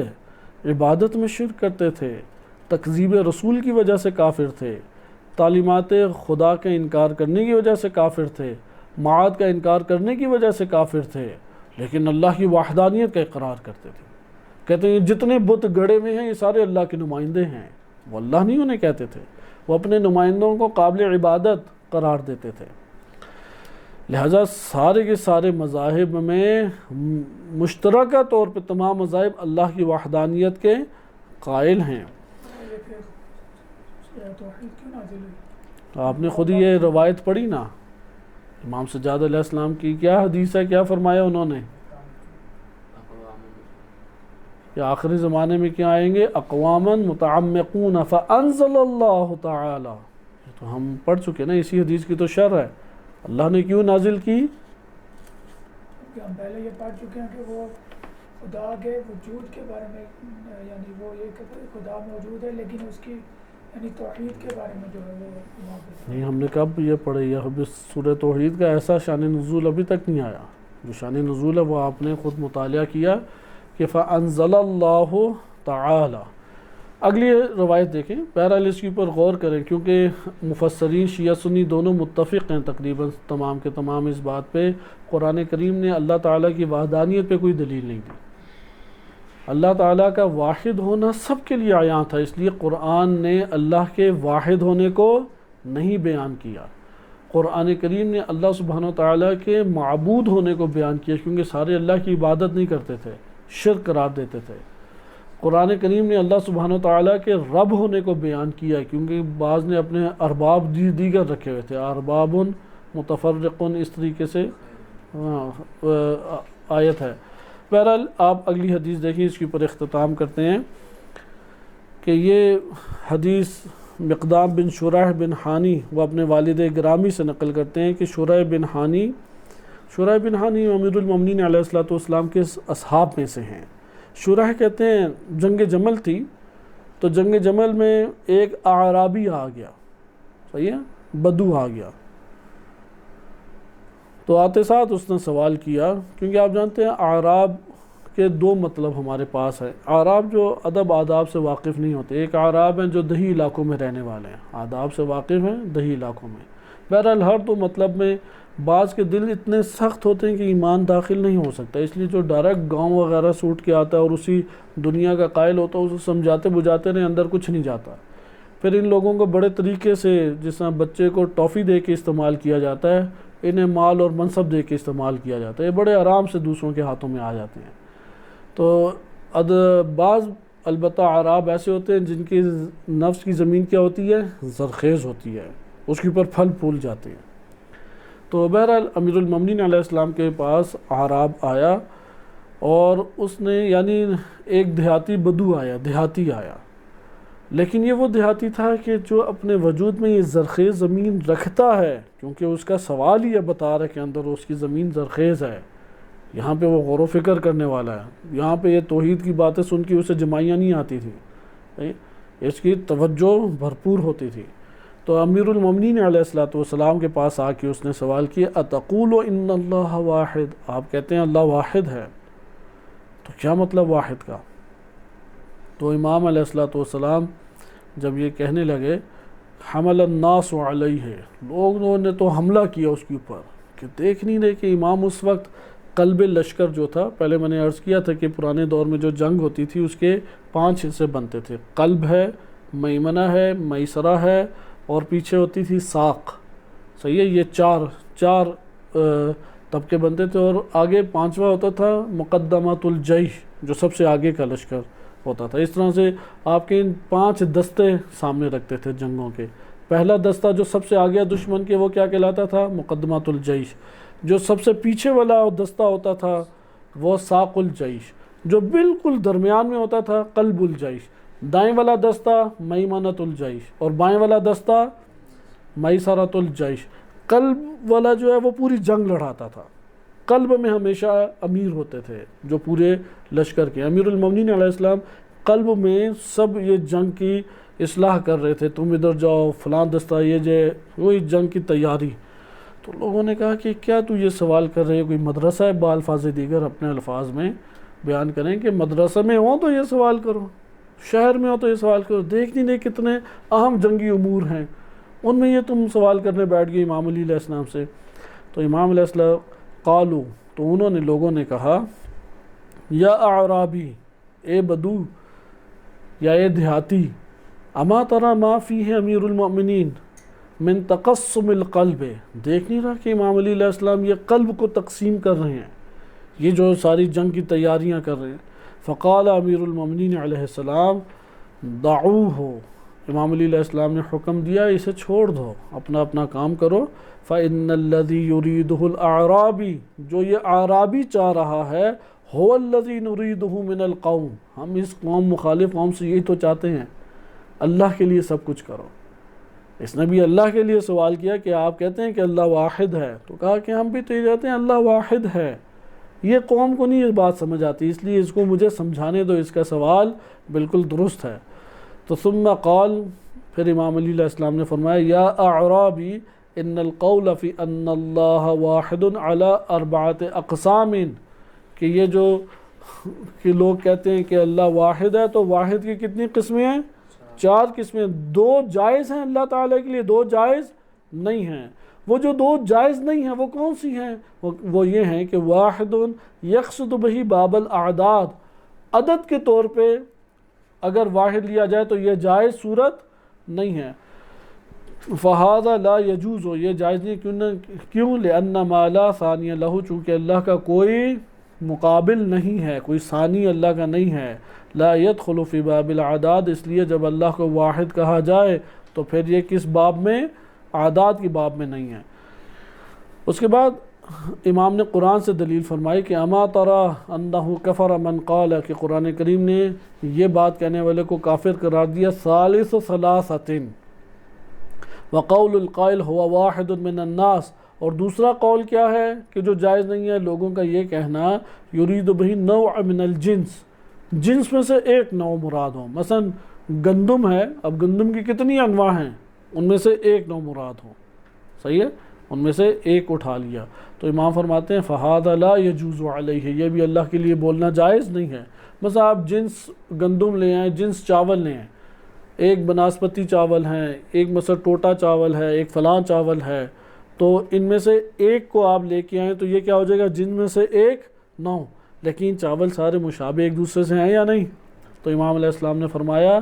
Speaker 1: عبادت میں شرک کرتے تھے، تکذیب رسول کی وجہ سے کافر تھے، تعلیمات خدا کا انکار کرنے کی وجہ سے کافر تھے، معاد کا انکار کرنے کی وجہ سے کافر تھے، لیکن اللہ کی وحدانیت کا اقرار کرتے تھے۔ کہتے ہیں جتنے بت گڑے میں ہیں یہ سارے اللہ کے نمائندے ہیں، وہ اللہ نہیں انہیں کہتے تھے، وہ اپنے نمائندوں کو قابل عبادت قرار دیتے تھے۔ لہذا سارے کے سارے مذاہب میں مشترکہ طور پہ تمام مذاہب اللہ کی وحدانیت کے قائل ہیں۔ آپ نے خود ہی یہ روایت پڑھی نا، امام سجاد علیہ السلام کی کیا حدیث ہے، کیا فرمایا انہوں نے کہ آخری زمانے میں کیا آئیں گے؟ اقواما متعمقون فانزل اللہ تعالی، یہ تو ہم پڑھ چکے نا، اسی حدیث کی تو شرح ہے، اللہ نے کیوں نازل کی؟
Speaker 2: ہم پہلے یہ پڑھ چکے ہیں کہ وہ خدا کے وجود کے بارے میں، یعنی وہ یہ کہ خدا موجود ہے لیکن اس کی یعنی توحید کے بارے میں جو ہے وہ
Speaker 1: نہیں، ہم نے کب یہ پڑھی ہے؟ اب سورہ توحید کا ایسا شان نزول ابھی تک نہیں آیا، جو شان نزول ہے وہ آپ نے خود مطالعہ کیا کہ فَأَنزَلَ اللَّهُ تَعَالَى۔ اگلی روایت دیکھیں، بہرحال اس کے اوپر غور کریں، کیونکہ مفسرین شیعہ سنی دونوں متفق ہیں تقریباً تمام کے تمام اس بات پہ، قرآن کریم نے اللہ تعالیٰ کی وحدانیت پہ کوئی دلیل نہیں دی۔ اللہ تعالیٰ کا واحد ہونا سب کے لیے عیاں تھا، اس لیے قرآن نے اللہ کے واحد ہونے کو نہیں بیان کیا۔ قرآن کریم نے اللہ سبحانہ وتعالیٰ کے معبود ہونے کو بیان کیا، کیونکہ سارے اللہ کی عبادت نہیں کرتے تھے، شرک قرار دیتے تھے۔ قرآن کریم نے اللہ سبحانہ وتعالیٰ کے رب ہونے کو بیان کیا، کیونکہ بعض نے اپنے ارباب دیگر رکھے ہوئے تھے، ارباب متفرقن، اس طریقے سے آیت ہے۔ بہرحال آپ اگلی حدیث دیکھیں، اس کے اوپر اختتام کرتے ہیں کہ یہ حدیث مقدام بن شرح بن حانی وہ اپنے والد گرامی سے نقل کرتے ہیں کہ شرح بن حانی امیر المومنین علیہ السلام کے اصحاب میں سے ہیں۔ شرح کہتے ہیں جنگ جمل تھی، تو جنگ جمل میں ایک اعرابی آ گیا، صحیح ہے، بدو آ گیا، تو آتے ساتھ اس نے سوال کیا، کیونکہ آپ جانتے ہیں اعراب کے 2 مطلب ہمارے پاس ہے۔ اعراب جو ادب آداب سے واقف نہیں ہوتے، ایک اعراب ہیں جو دیہی علاقوں میں رہنے والے ہیں، آداب سے واقف ہیں دیہی علاقوں میں۔ بہرحال ہر 2 مطلب میں بعض کے دل اتنے سخت ہوتے ہیں کہ ایمان داخل نہیں ہو سکتا، اس لیے جو ڈائریکٹ گاؤں وغیرہ سے اٹھ کے آتا ہے اور اسی دنیا کا قائل ہوتا ہے، اسے سمجھاتے بجھاتے رہے، اندر کچھ نہیں جاتا۔ پھر ان لوگوں کو بڑے طریقے سے، جس طرح بچے کو ٹافی دے کے استعمال کیا جاتا ہے، انہیں مال اور منصب دے کے استعمال کیا جاتا ہے، یہ بڑے آرام سے دوسروں کے ہاتھوں میں آ جاتے ہیں۔ تو بعض البتہ اعراب ایسے ہوتے ہیں جن کی نفس کی زمین کیا ہوتی ہے؟ زرخیز ہوتی ہے، اس کے اوپر پھل پھول جاتے ہیں۔ تو بہرحال امیر المومنین علیہ السلام کے پاس اعراب آیا، اور اس نے یعنی ایک دیہاتی آیا، لیکن یہ وہ دیہاتی تھا کہ جو اپنے وجود میں یہ زرخیز زمین رکھتا ہے، کیونکہ اس کا سوال ہی بتا رہا ہے کہ اندر اس کی زمین زرخیز ہے، یہاں پہ وہ غور و فکر کرنے والا ہے، یہاں پہ یہ توحید کی باتیں سن کے اسے جمائیاں نہیں آتی تھی، اس کی توجہ بھرپور ہوتی تھی۔ تو امیر المومنین علیہ الصلوۃ والسلام کے پاس آ کے اس نے سوال کیا اتقول ان اللہ واحد، آپ کہتے ہیں اللہ واحد ہے، تو کیا مطلب واحد کا؟ تو امام علیہ الصلوۃ والسلام جب یہ کہنے لگے حمل الناس علیہ، لوگوں نے تو حملہ کیا اس کے اوپر، کہ دیکھ نہیں رہے کہ امام اس وقت قلب لشکر جو تھا، پہلے میں نے عرض کیا تھا کہ پرانے دور میں جو جنگ ہوتی تھی اس کے 5 حصے بنتے تھے، قلب ہے، میمنہ ہے، میسرہ ہے، اور پیچھے ہوتی تھی ساق، صحیح ہے، یہ چار طبقے بنتے تھے، اور آگے 5واں ہوتا تھا مقدمات الجیش، جو سب سے آگے کا لشکر ہوتا تھا۔ اس طرح سے آپ کے ان 5 دستے سامنے رکھتے تھے جنگوں کے۔ پہلا دستہ جو سب سے آگے دشمن کے وہ کیا کہلاتا تھا؟ مقدمات الجیش۔ جو سب سے پیچھے والا دستہ ہوتا تھا وہ ساق الجیش۔ جو بالکل درمیان میں ہوتا تھا قلب الجیش۔ دائیں والا دستہ میمنۃ الجیش اور بائیں والا دستہ میسرۃ الجیش۔ قلب والا جو ہے وہ پوری جنگ لڑاتا تھا، قلب میں ہمیشہ امیر ہوتے تھے جو پورے لشکر کے، امیر المومنین علیہ السلام قلب میں سب یہ جنگ کی اصلاح کر رہے تھے، تم ادھر جاؤ، فلاں دستہ یہ جو وہی جنگ کی تیاری۔ تو لوگوں نے کہا کہ کیا تو یہ سوال کر رہے ہیں، کوئی مدرسہ ہے؟ بالفاظ دیگر اپنے الفاظ میں بیان کریں کہ مدرسہ میں ہو تو یہ سوال کرو، شہر میں ہو تو یہ سوال کرو، دیکھ نہیں دے کتنے اہم جنگی امور ہیں، ان میں یہ تم سوال کرنے بیٹھ گئے امام علی علیہ السلام سے۔ تو امام علیہ السلام قالو، تو انہوں نے لوگوں نے کہا یا اعرابی، اے بدو یا اے دیہاتی، اما ترى ما فیہ امیر المؤمنین من تقسم القلب، دیکھ نہیں رہا کہ امام علی علیہ السلام یہ قلب کو تقسیم کر رہے ہیں، یہ جو ساری جنگ کی تیاریاں کر رہے ہیں۔ فقال امیر المؤمنین علیہ السلام دعوہ، امام علی علیہ السلام نے حکم دیا اسے چھوڑ دو، اپنا اپنا کام کرو۔ فإن الذي يريده الأعرابي، جو یہ اعرابی چاہ رہا ہے، هو الذي نريده من القوم، ہم اس قوم مخالف قوم سے یہی تو چاہتے ہیں، اللہ کے لیے سب کچھ کرو۔ اس نے بھی اللہ کے لیے سوال کیا کہ آپ کہتے ہیں کہ اللہ واحد ہے، تو کہا کہ ہم بھی تو یہ کہتے ہیں اللہ واحد ہے۔ یہ قوم کو نہیں یہ بات سمجھ آتی، اس لیے اس کو مجھے سمجھانے دو، اس کا سوال بالکل درست ہے۔ تو ثم قال، پھر امام علی علیہ السلام نے فرمایا یا اعرابی ان القول فی ان اللہ واحد علی 4 اقسام، کہ یہ جو کہ لوگ کہتے ہیں کہ اللہ واحد ہے، تو واحد کی کتنی قسمیں ہیں؟ 4 قسمیں۔ 2 جائز ہیں اللہ تعالیٰ کے لیے، 2 جائز نہیں ہیں۔ وہ جو 2 جائز نہیں ہیں وہ کون سی ہیں؟ وہ یہ ہیں کہ واحد یقصد بہ باب الاعداد، عدد کے طور پہ اگر واحد لیا جائے تو یہ جائز صورت نہیں ہے۔ فہذا لا یجوز، یہ جائز نہیں، کیوں؟ لأن ما لا ثانی لہ، چونکہ اللہ کا کوئی مقابل نہیں ہے، کوئی ثانی اللہ کا نہیں ہے۔ لا يدخل فی باب الاعداد، اس لیے جب اللہ کو واحد کہا جائے تو پھر یہ کس باب میں؟ اعداد کی باب میں نہیں ہے۔ اس کے بعد امام نے قرآن سے دلیل فرمائی کہ اما ترى انہ کفر من قال، کہ قرآن کریم نے یہ بات کہنے والے کو کافر قرار دیا، ثالث ثلاثۃ، وقول القائل هو واحد من الناس، اور دوسرا قول کیا ہے کہ جو جائز نہیں ہے لوگوں کا یہ کہنا، یرید بہ نوع من الجنس، جنس میں سے ایک نوع مراد ہو، مثلا گندم ہے، اب گندم کی کتنی انواع ہیں، ان میں سے ایک نوع مراد ہو، صحیح ہے، ان میں سے ایک اٹھا لیا۔ تو امام فرماتے ہیں فہذا لا یجوز علیہ، یہ بھی اللہ کے لیے بولنا جائز نہیں ہے۔ مثلا آپ جنس گندم لے آئیں، جنس چاول لے آئیں، ایک بناسپتی چاول ہے، ایک مثلا ٹوٹا چاول ہے، ایک فلاں چاول ہے، تو ان میں سے ایک کو آپ لے کے آئیں تو یہ کیا ہو جائے گا؟ جن میں سے ایک نوع، لیکن چاول سارے مشابہ ایک دوسرے سے ہیں یا نہیں؟ تو امام علیہ السلام نے فرمایا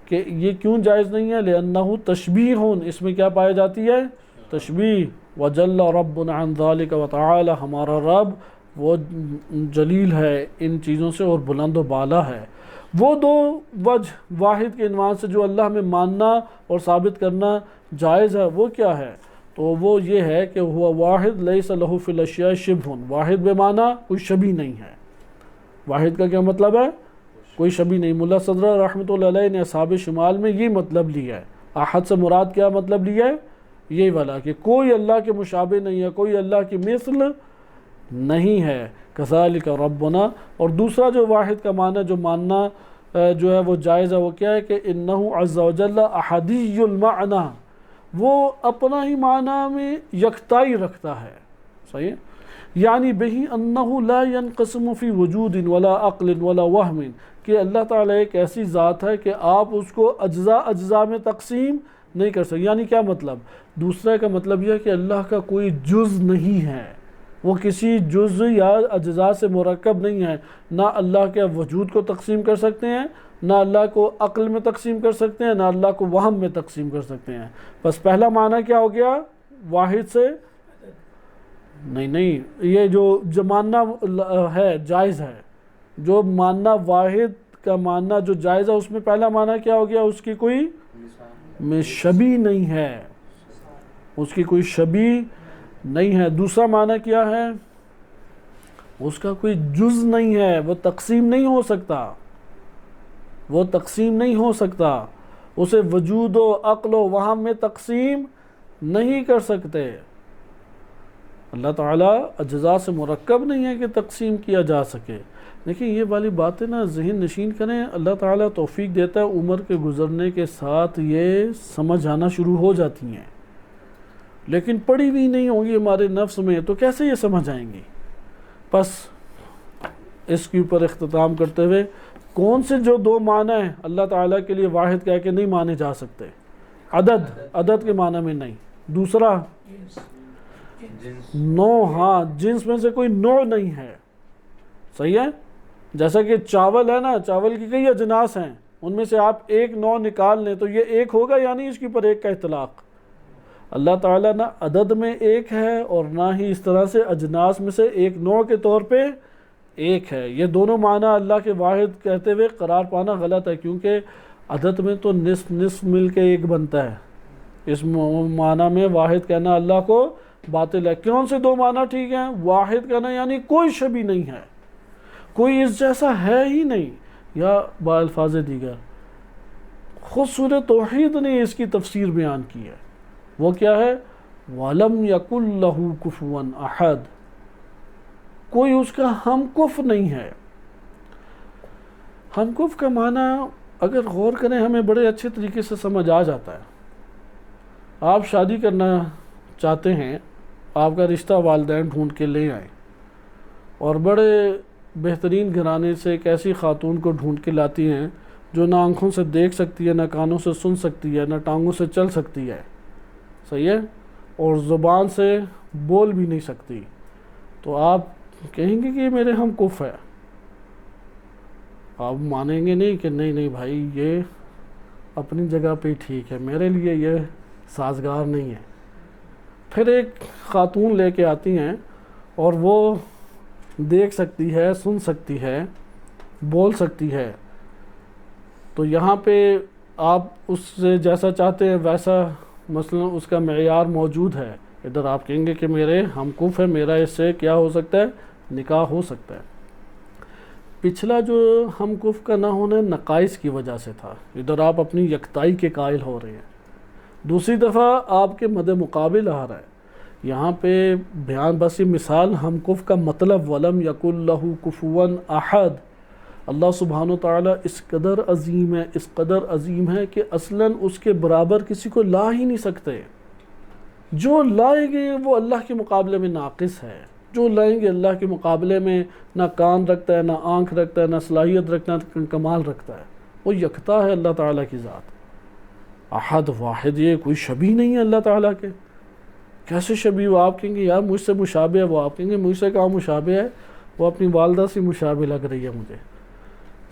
Speaker 1: کہ یہ کیوں جائز نہیں ہے؟ لأنہ تشبیہ، اس میں کیا پائی جاتی ہے؟ تشبیہ۔ وجل ربنا عن ذلك وتعالی، ہمارا رب وہ جلیل ہے ان چیزوں سے اور بلند و بالا ہے۔ وہ 2 وجہ واحد کے عنوان سے جو اللہ میں ماننا اور ثابت کرنا جائز ہے وہ کیا ہے؟ تو وہ یہ ہے کہ ہوا واحد لیس لہ فی الاشیاء شبہ، واحد بے معنی کوئی شبیہ نہیں ہے۔ واحد کا کیا مطلب ہے؟ کوئی شبیہ نہیں۔ ملا صدرہ رحمۃ اللہ علیہ نے اصحاب شمال میں یہ مطلب لیا ہے، احد سے مراد کیا مطلب لیا ہے؟ یہی والا کہ کوئی اللہ کے مشابہ نہیں ہے، کوئی اللہ کی مثل نہیں ہے۔ کذالک ربنا، اور دوسرا جو واحد کا معنی جو ماننا جو ہے وہ جائز ہے، وہ کیا ہے کہ انہ عز وجل احدی المعنی،
Speaker 3: وہ اپنا ہی معنی میں یکتائی رکھتا ہے. صحیح ہے؟ یعنی بہی انہ لا ينقسم فی وجود ولا عقل ولا وہم، کہ اللہ تعالیٰ ایک ایسی ذات ہے کہ آپ اس کو اجزاء میں تقسیم نہیں کر سکتے. یعنی کیا مطلب؟ دوسرے کا مطلب یہ ہے کہ اللہ کا کوئی جز نہیں ہے، وہ کسی جز یا اجزاء سے مرکب نہیں ہے. نہ اللہ کے وجود کو تقسیم کر سکتے ہیں، نہ اللہ کو عقل میں تقسیم کر سکتے ہیں، نہ اللہ کو وہم میں تقسیم کر سکتے ہیں. بس پہلا معنی کیا ہو گیا؟ واحد سے نہیں، یہ جو ماننا ہے جائز ہے، جو ماننا واحد کا ماننا جو جائز ہے، اس میں پہلا معنی کیا ہو گیا؟ اس کی کوئی میں شبیہ نہیں ہے، اس کی کوئی شبیہ نہیں ہے. دوسرا معنی کیا ہے؟ اس کا کوئی جز نہیں ہے، وہ تقسیم نہیں ہو سکتا، وہ تقسیم نہیں ہو سکتا، اسے وجود و عقل و وہم میں تقسیم نہیں کر سکتے. اللہ تعالیٰ اجزاء سے مرکب نہیں ہے کہ تقسیم کیا جا سکے. دیکھیں یہ والی باتیں نا ذہن نشین کریں، اللہ تعالیٰ توفیق دیتا ہے، عمر کے گزرنے کے ساتھ یہ سمجھ آنا شروع ہو جاتی ہیں، لیکن پڑھی ہوئی نہیں ہوں گی ہمارے نفس میں تو کیسے یہ سمجھ آئیں گی؟ بس اس کے اوپر اختتام کرتے ہوئے، کون سے جو دو معنی ہیں اللہ تعالیٰ کے لیے واحد کہہ کے نہیں مانے جا سکتے؟ عدد کے معنی میں نہیں. دوسرا نوع، ہاں جنس میں سے کوئی نوع نہیں ہے. صحیح ہے؟ جیسا کہ چاول ہے نا، چاول کی کئی اجناس ہیں، ان میں سے آپ ایک نوع نکال لیں تو یہ ایک ہوگا، یعنی اس کے اوپر ایک کا اطلاق. اللہ تعالیٰ نہ عدد میں ایک ہے اور نہ ہی اس طرح سے اجناس میں سے ایک نوع کے طور پہ ایک ہے. یہ دونوں معنی اللہ کے واحد کہتے ہوئے قرار پانا غلط ہے، کیونکہ عدد میں تو نصف مل کے ایک بنتا ہے. اس معنی میں واحد کہنا اللہ کو باطل ہے. کون سے دو معنی ٹھیک ہیں؟ واحد کہنا یعنی کوئی شبیہ نہیں ہے، کوئی اس جیسا ہے ہی نہیں، یا بالفاظ دیگر خود سورہ توحید نے اس کی تفسیر بیان کی ہے. وہ کیا ہے؟ وَلَمْ يَكُنْ لَهُ كُفُوًا أَحَدٌ، کوئی اس کا ہم کف نہیں ہے. ہم کف کا معنی اگر غور کریں ہمیں بڑے اچھے طریقے سے سمجھ آ جاتا ہے. آپ شادی کرنا چاہتے ہیں، آپ کا رشتہ والدین ڈھونڈ کے لے آئیں، اور بڑے بہترین گھرانے سے ایک ایسی خاتون کو ڈھونڈ کے لاتی ہیں جو نہ آنکھوں سے دیکھ سکتی ہے، نہ کانوں سے سن سکتی ہے، نہ ٹانگوں سے چل سکتی ہے. صحیح ہے؟ اور زبان سے بول بھی نہیں سکتی. تو آپ کہیں گے کہ یہ میرے ہم کف ہے. آپ مانیں گے نہیں کہ نہیں بھائی یہ اپنی جگہ پہ ٹھیک ہے، میرے لیے یہ سازگار نہیں ہے. پھر ایک خاتون لے کے آتی ہیں اور وہ دیکھ سکتی ہے، سن سکتی ہے، بول سکتی ہے. تو یہاں پہ آپ اس سے جیسا چاہتے ہیں ویسا مثلا اس کا معیار موجود ہے. ادھر آپ کہیں گے کہ میرے ہم کف ہے، میرا اس سے کیا ہو سکتا ہے؟ نکاح ہو سکتا ہے. پچھلا جو ہم کف کا نہ ہونا نقائص کی وجہ سے تھا، ادھر آپ اپنی یکتائی کے قائل ہو رہے ہیں. دوسری دفعہ آپ کے مد مقابل آ رہا ہے یہاں پہ بیان، بس یہ مثال ہم کف کا مطلب وَلَمْ يَكُنْ لَهُ كُفُوًا أَحَدٌ. اللہ سبحانہ وتعالیٰ اس قدر عظیم ہے، اس قدر عظیم ہے کہ اصلاً اس کے برابر کسی کو لا ہی نہیں سکتے. جو لائیں گے وہ اللہ کے مقابلے میں ناقص ہے. جو لائیں گے اللہ کے مقابلے میں نہ کان رکھتا ہے، نہ آنکھ رکھتا ہے، نہ صلاحیت رکھتا ہے، نہ کمال رکھتا ہے. وہ یکتا ہے اللہ تعالیٰ کی ذات. احد واحد، یہ کوئی شبیہ نہیں ہے اللہ تعالیٰ کے. کیسے شبیہ؟ وہ آپ کہیں گے یار مجھ سے مشابہ ہے، وہ آپ کہیں گے مجھ سے کہاں مشابہ ہے، وہ اپنی والدہ سے مشابہ لگ رہی ہے مجھے.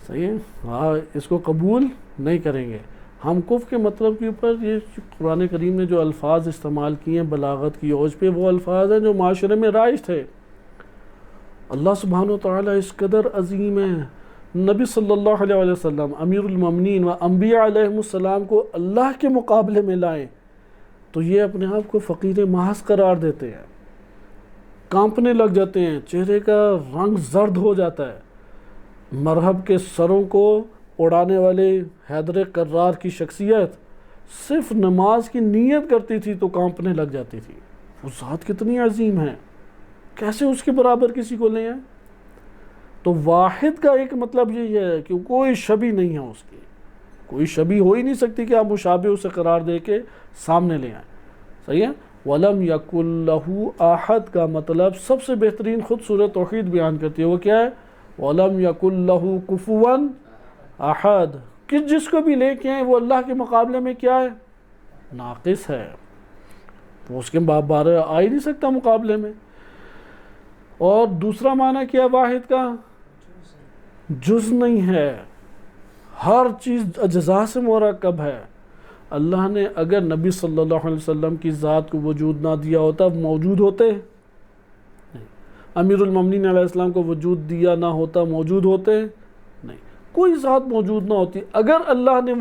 Speaker 3: صحیح ہے؟ ہاں اس کو قبول نہیں کریں گے. ہم کف کے مطلب کے اوپر یہ قرآن کریم نے جو الفاظ استعمال کیے ہیں بلاغت کی اوج پہ، وہ الفاظ ہیں جو معاشرے میں رائج تھے. اللہ سبحانہ وتعالیٰ اس قدر عظیم ہے. نبی صلی اللہ علیہ وسلم امیر المومنین و انبیاء علیہ السلام کو اللہ کے مقابلے میں لائیں تو یہ اپنے آپ کو فقیر محض قرار دیتے ہیں، کانپنے لگ جاتے ہیں، چہرے کا رنگ زرد ہو جاتا ہے. مرحب کے سروں کو اڑانے والے حیدر کرار کی شخصیت صرف نماز کی نیت کرتی تھی تو کانپنے لگ جاتی تھی. وہ ذات کتنی عظیم ہے، کیسے اس کے برابر کسی کو لیں؟ تو واحد کا ایک مطلب یہ ہے کہ کوئی شبیہ نہیں ہے اس کی. کوئی شبیہ ہو ہی نہیں سکتی کہ آپ مشابہ اسے قرار دے کے سامنے لے آئیں. صحیح ہے. وَلَمْ يَكُنْ لَهُ أَحَدٌ کا مطلب سب سے بہترین خود سورہ توحید بیان کرتی ہے. وہ کیا ہے؟ وَلَمْ يَكُنْ لَهُ كُفُوًا أَحَدٌ کہ جس کو بھی لے کے آئیں وہ اللہ کے مقابلے میں کیا ہے؟ ناقص ہے. وہ اس کے بارے آ ہی نہیں سکتا مقابلے میں. اور دوسرا معنی کیا واحد کا؟ جز نہیں ہے. ہر چیز اجزاء سے مرکب ہے. اللہ نے اگر نبی صلی اللہ علیہ وسلم کی ذات کو وجود نہ دیا ہوتا موجود ہوتے نہیں. امیر المومنین علیہ السلام کو وجود دیا نہ ہوتا موجود ہوتے نہیں. کوئی ذات موجود نہ ہوتی اگر اللہ نے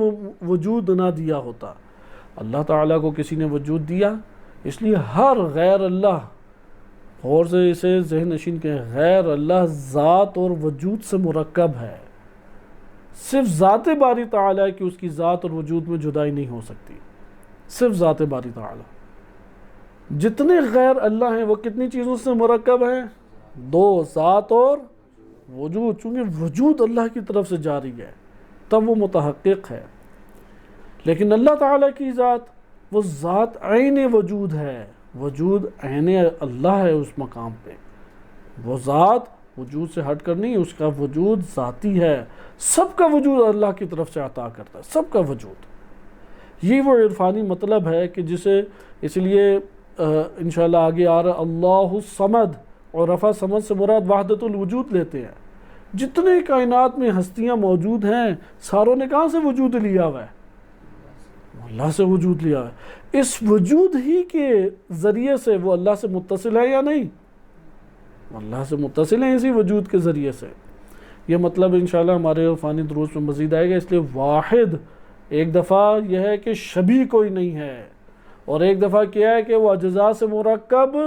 Speaker 3: وجود نہ دیا ہوتا. اللہ تعالیٰ کو کسی نے وجود دیا. اس لیے ہر غیر اللہ، اور سے اسے ذہن نشین کے، غیر اللہ ذات اور وجود سے مرکب ہے. صرف ذات باری تعالیٰ کی اس کی ذات اور وجود میں جدائی نہیں ہو سکتی. صرف ذات باری تعالیٰ. جتنے غیر اللہ ہیں وہ کتنی چیزوں سے مرکب ہیں؟ دو، ذات اور وجود. چونکہ وجود اللہ کی طرف سے جاری ہے تب وہ متحقق ہے. لیکن اللہ تعالیٰ کی ذات، وہ ذات عین وجود ہے. وجود عین اللہ ہے اس مقام پہ. وہ ذات وجود سے ہٹ کر نہیں، اس کا وجود ذاتی ہے. سب کا وجود اللہ کی طرف سے عطا کرتا ہے، سب کا وجود. یہ وہ عرفانی مطلب ہے کہ جسے اس لیے انشاءاللہ آگے آ رہا اللہ الصمد، اور رفع صمد سے مراد وحدت الوجود لیتے ہیں. جتنے کائنات میں ہستیاں موجود ہیں ساروں نے کہاں سے وجود لیا ہوا ہے؟ اللہ سے وجود لیا ہے. اس وجود ہی کے ذریعے سے وہ اللہ سے متصل ہے یا نہیں؟ اللہ سے متصل ہیں اسی وجود کے ذریعے سے. یہ مطلب انشاءاللہ ہمارے عرفانی دروس میں مزید آئے گا. اس لیے واحد ایک دفعہ یہ ہے کہ شبیہ کوئی نہیں ہے، اور ایک دفعہ کیا ہے کہ وہ اجزاء سے مرکب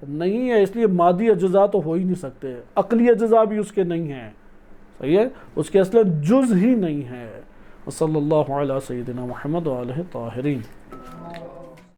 Speaker 3: نہیں ہے. اس لیے مادی اجزاء تو ہو ہی نہیں سکتے، عقلی اجزاء بھی اس کے نہیں ہیں. صحیح ہے. اس کے اصل جز ہی نہیں ہے. وصلی اللہ علی سیدنا محمد وآلہ الطاہرین.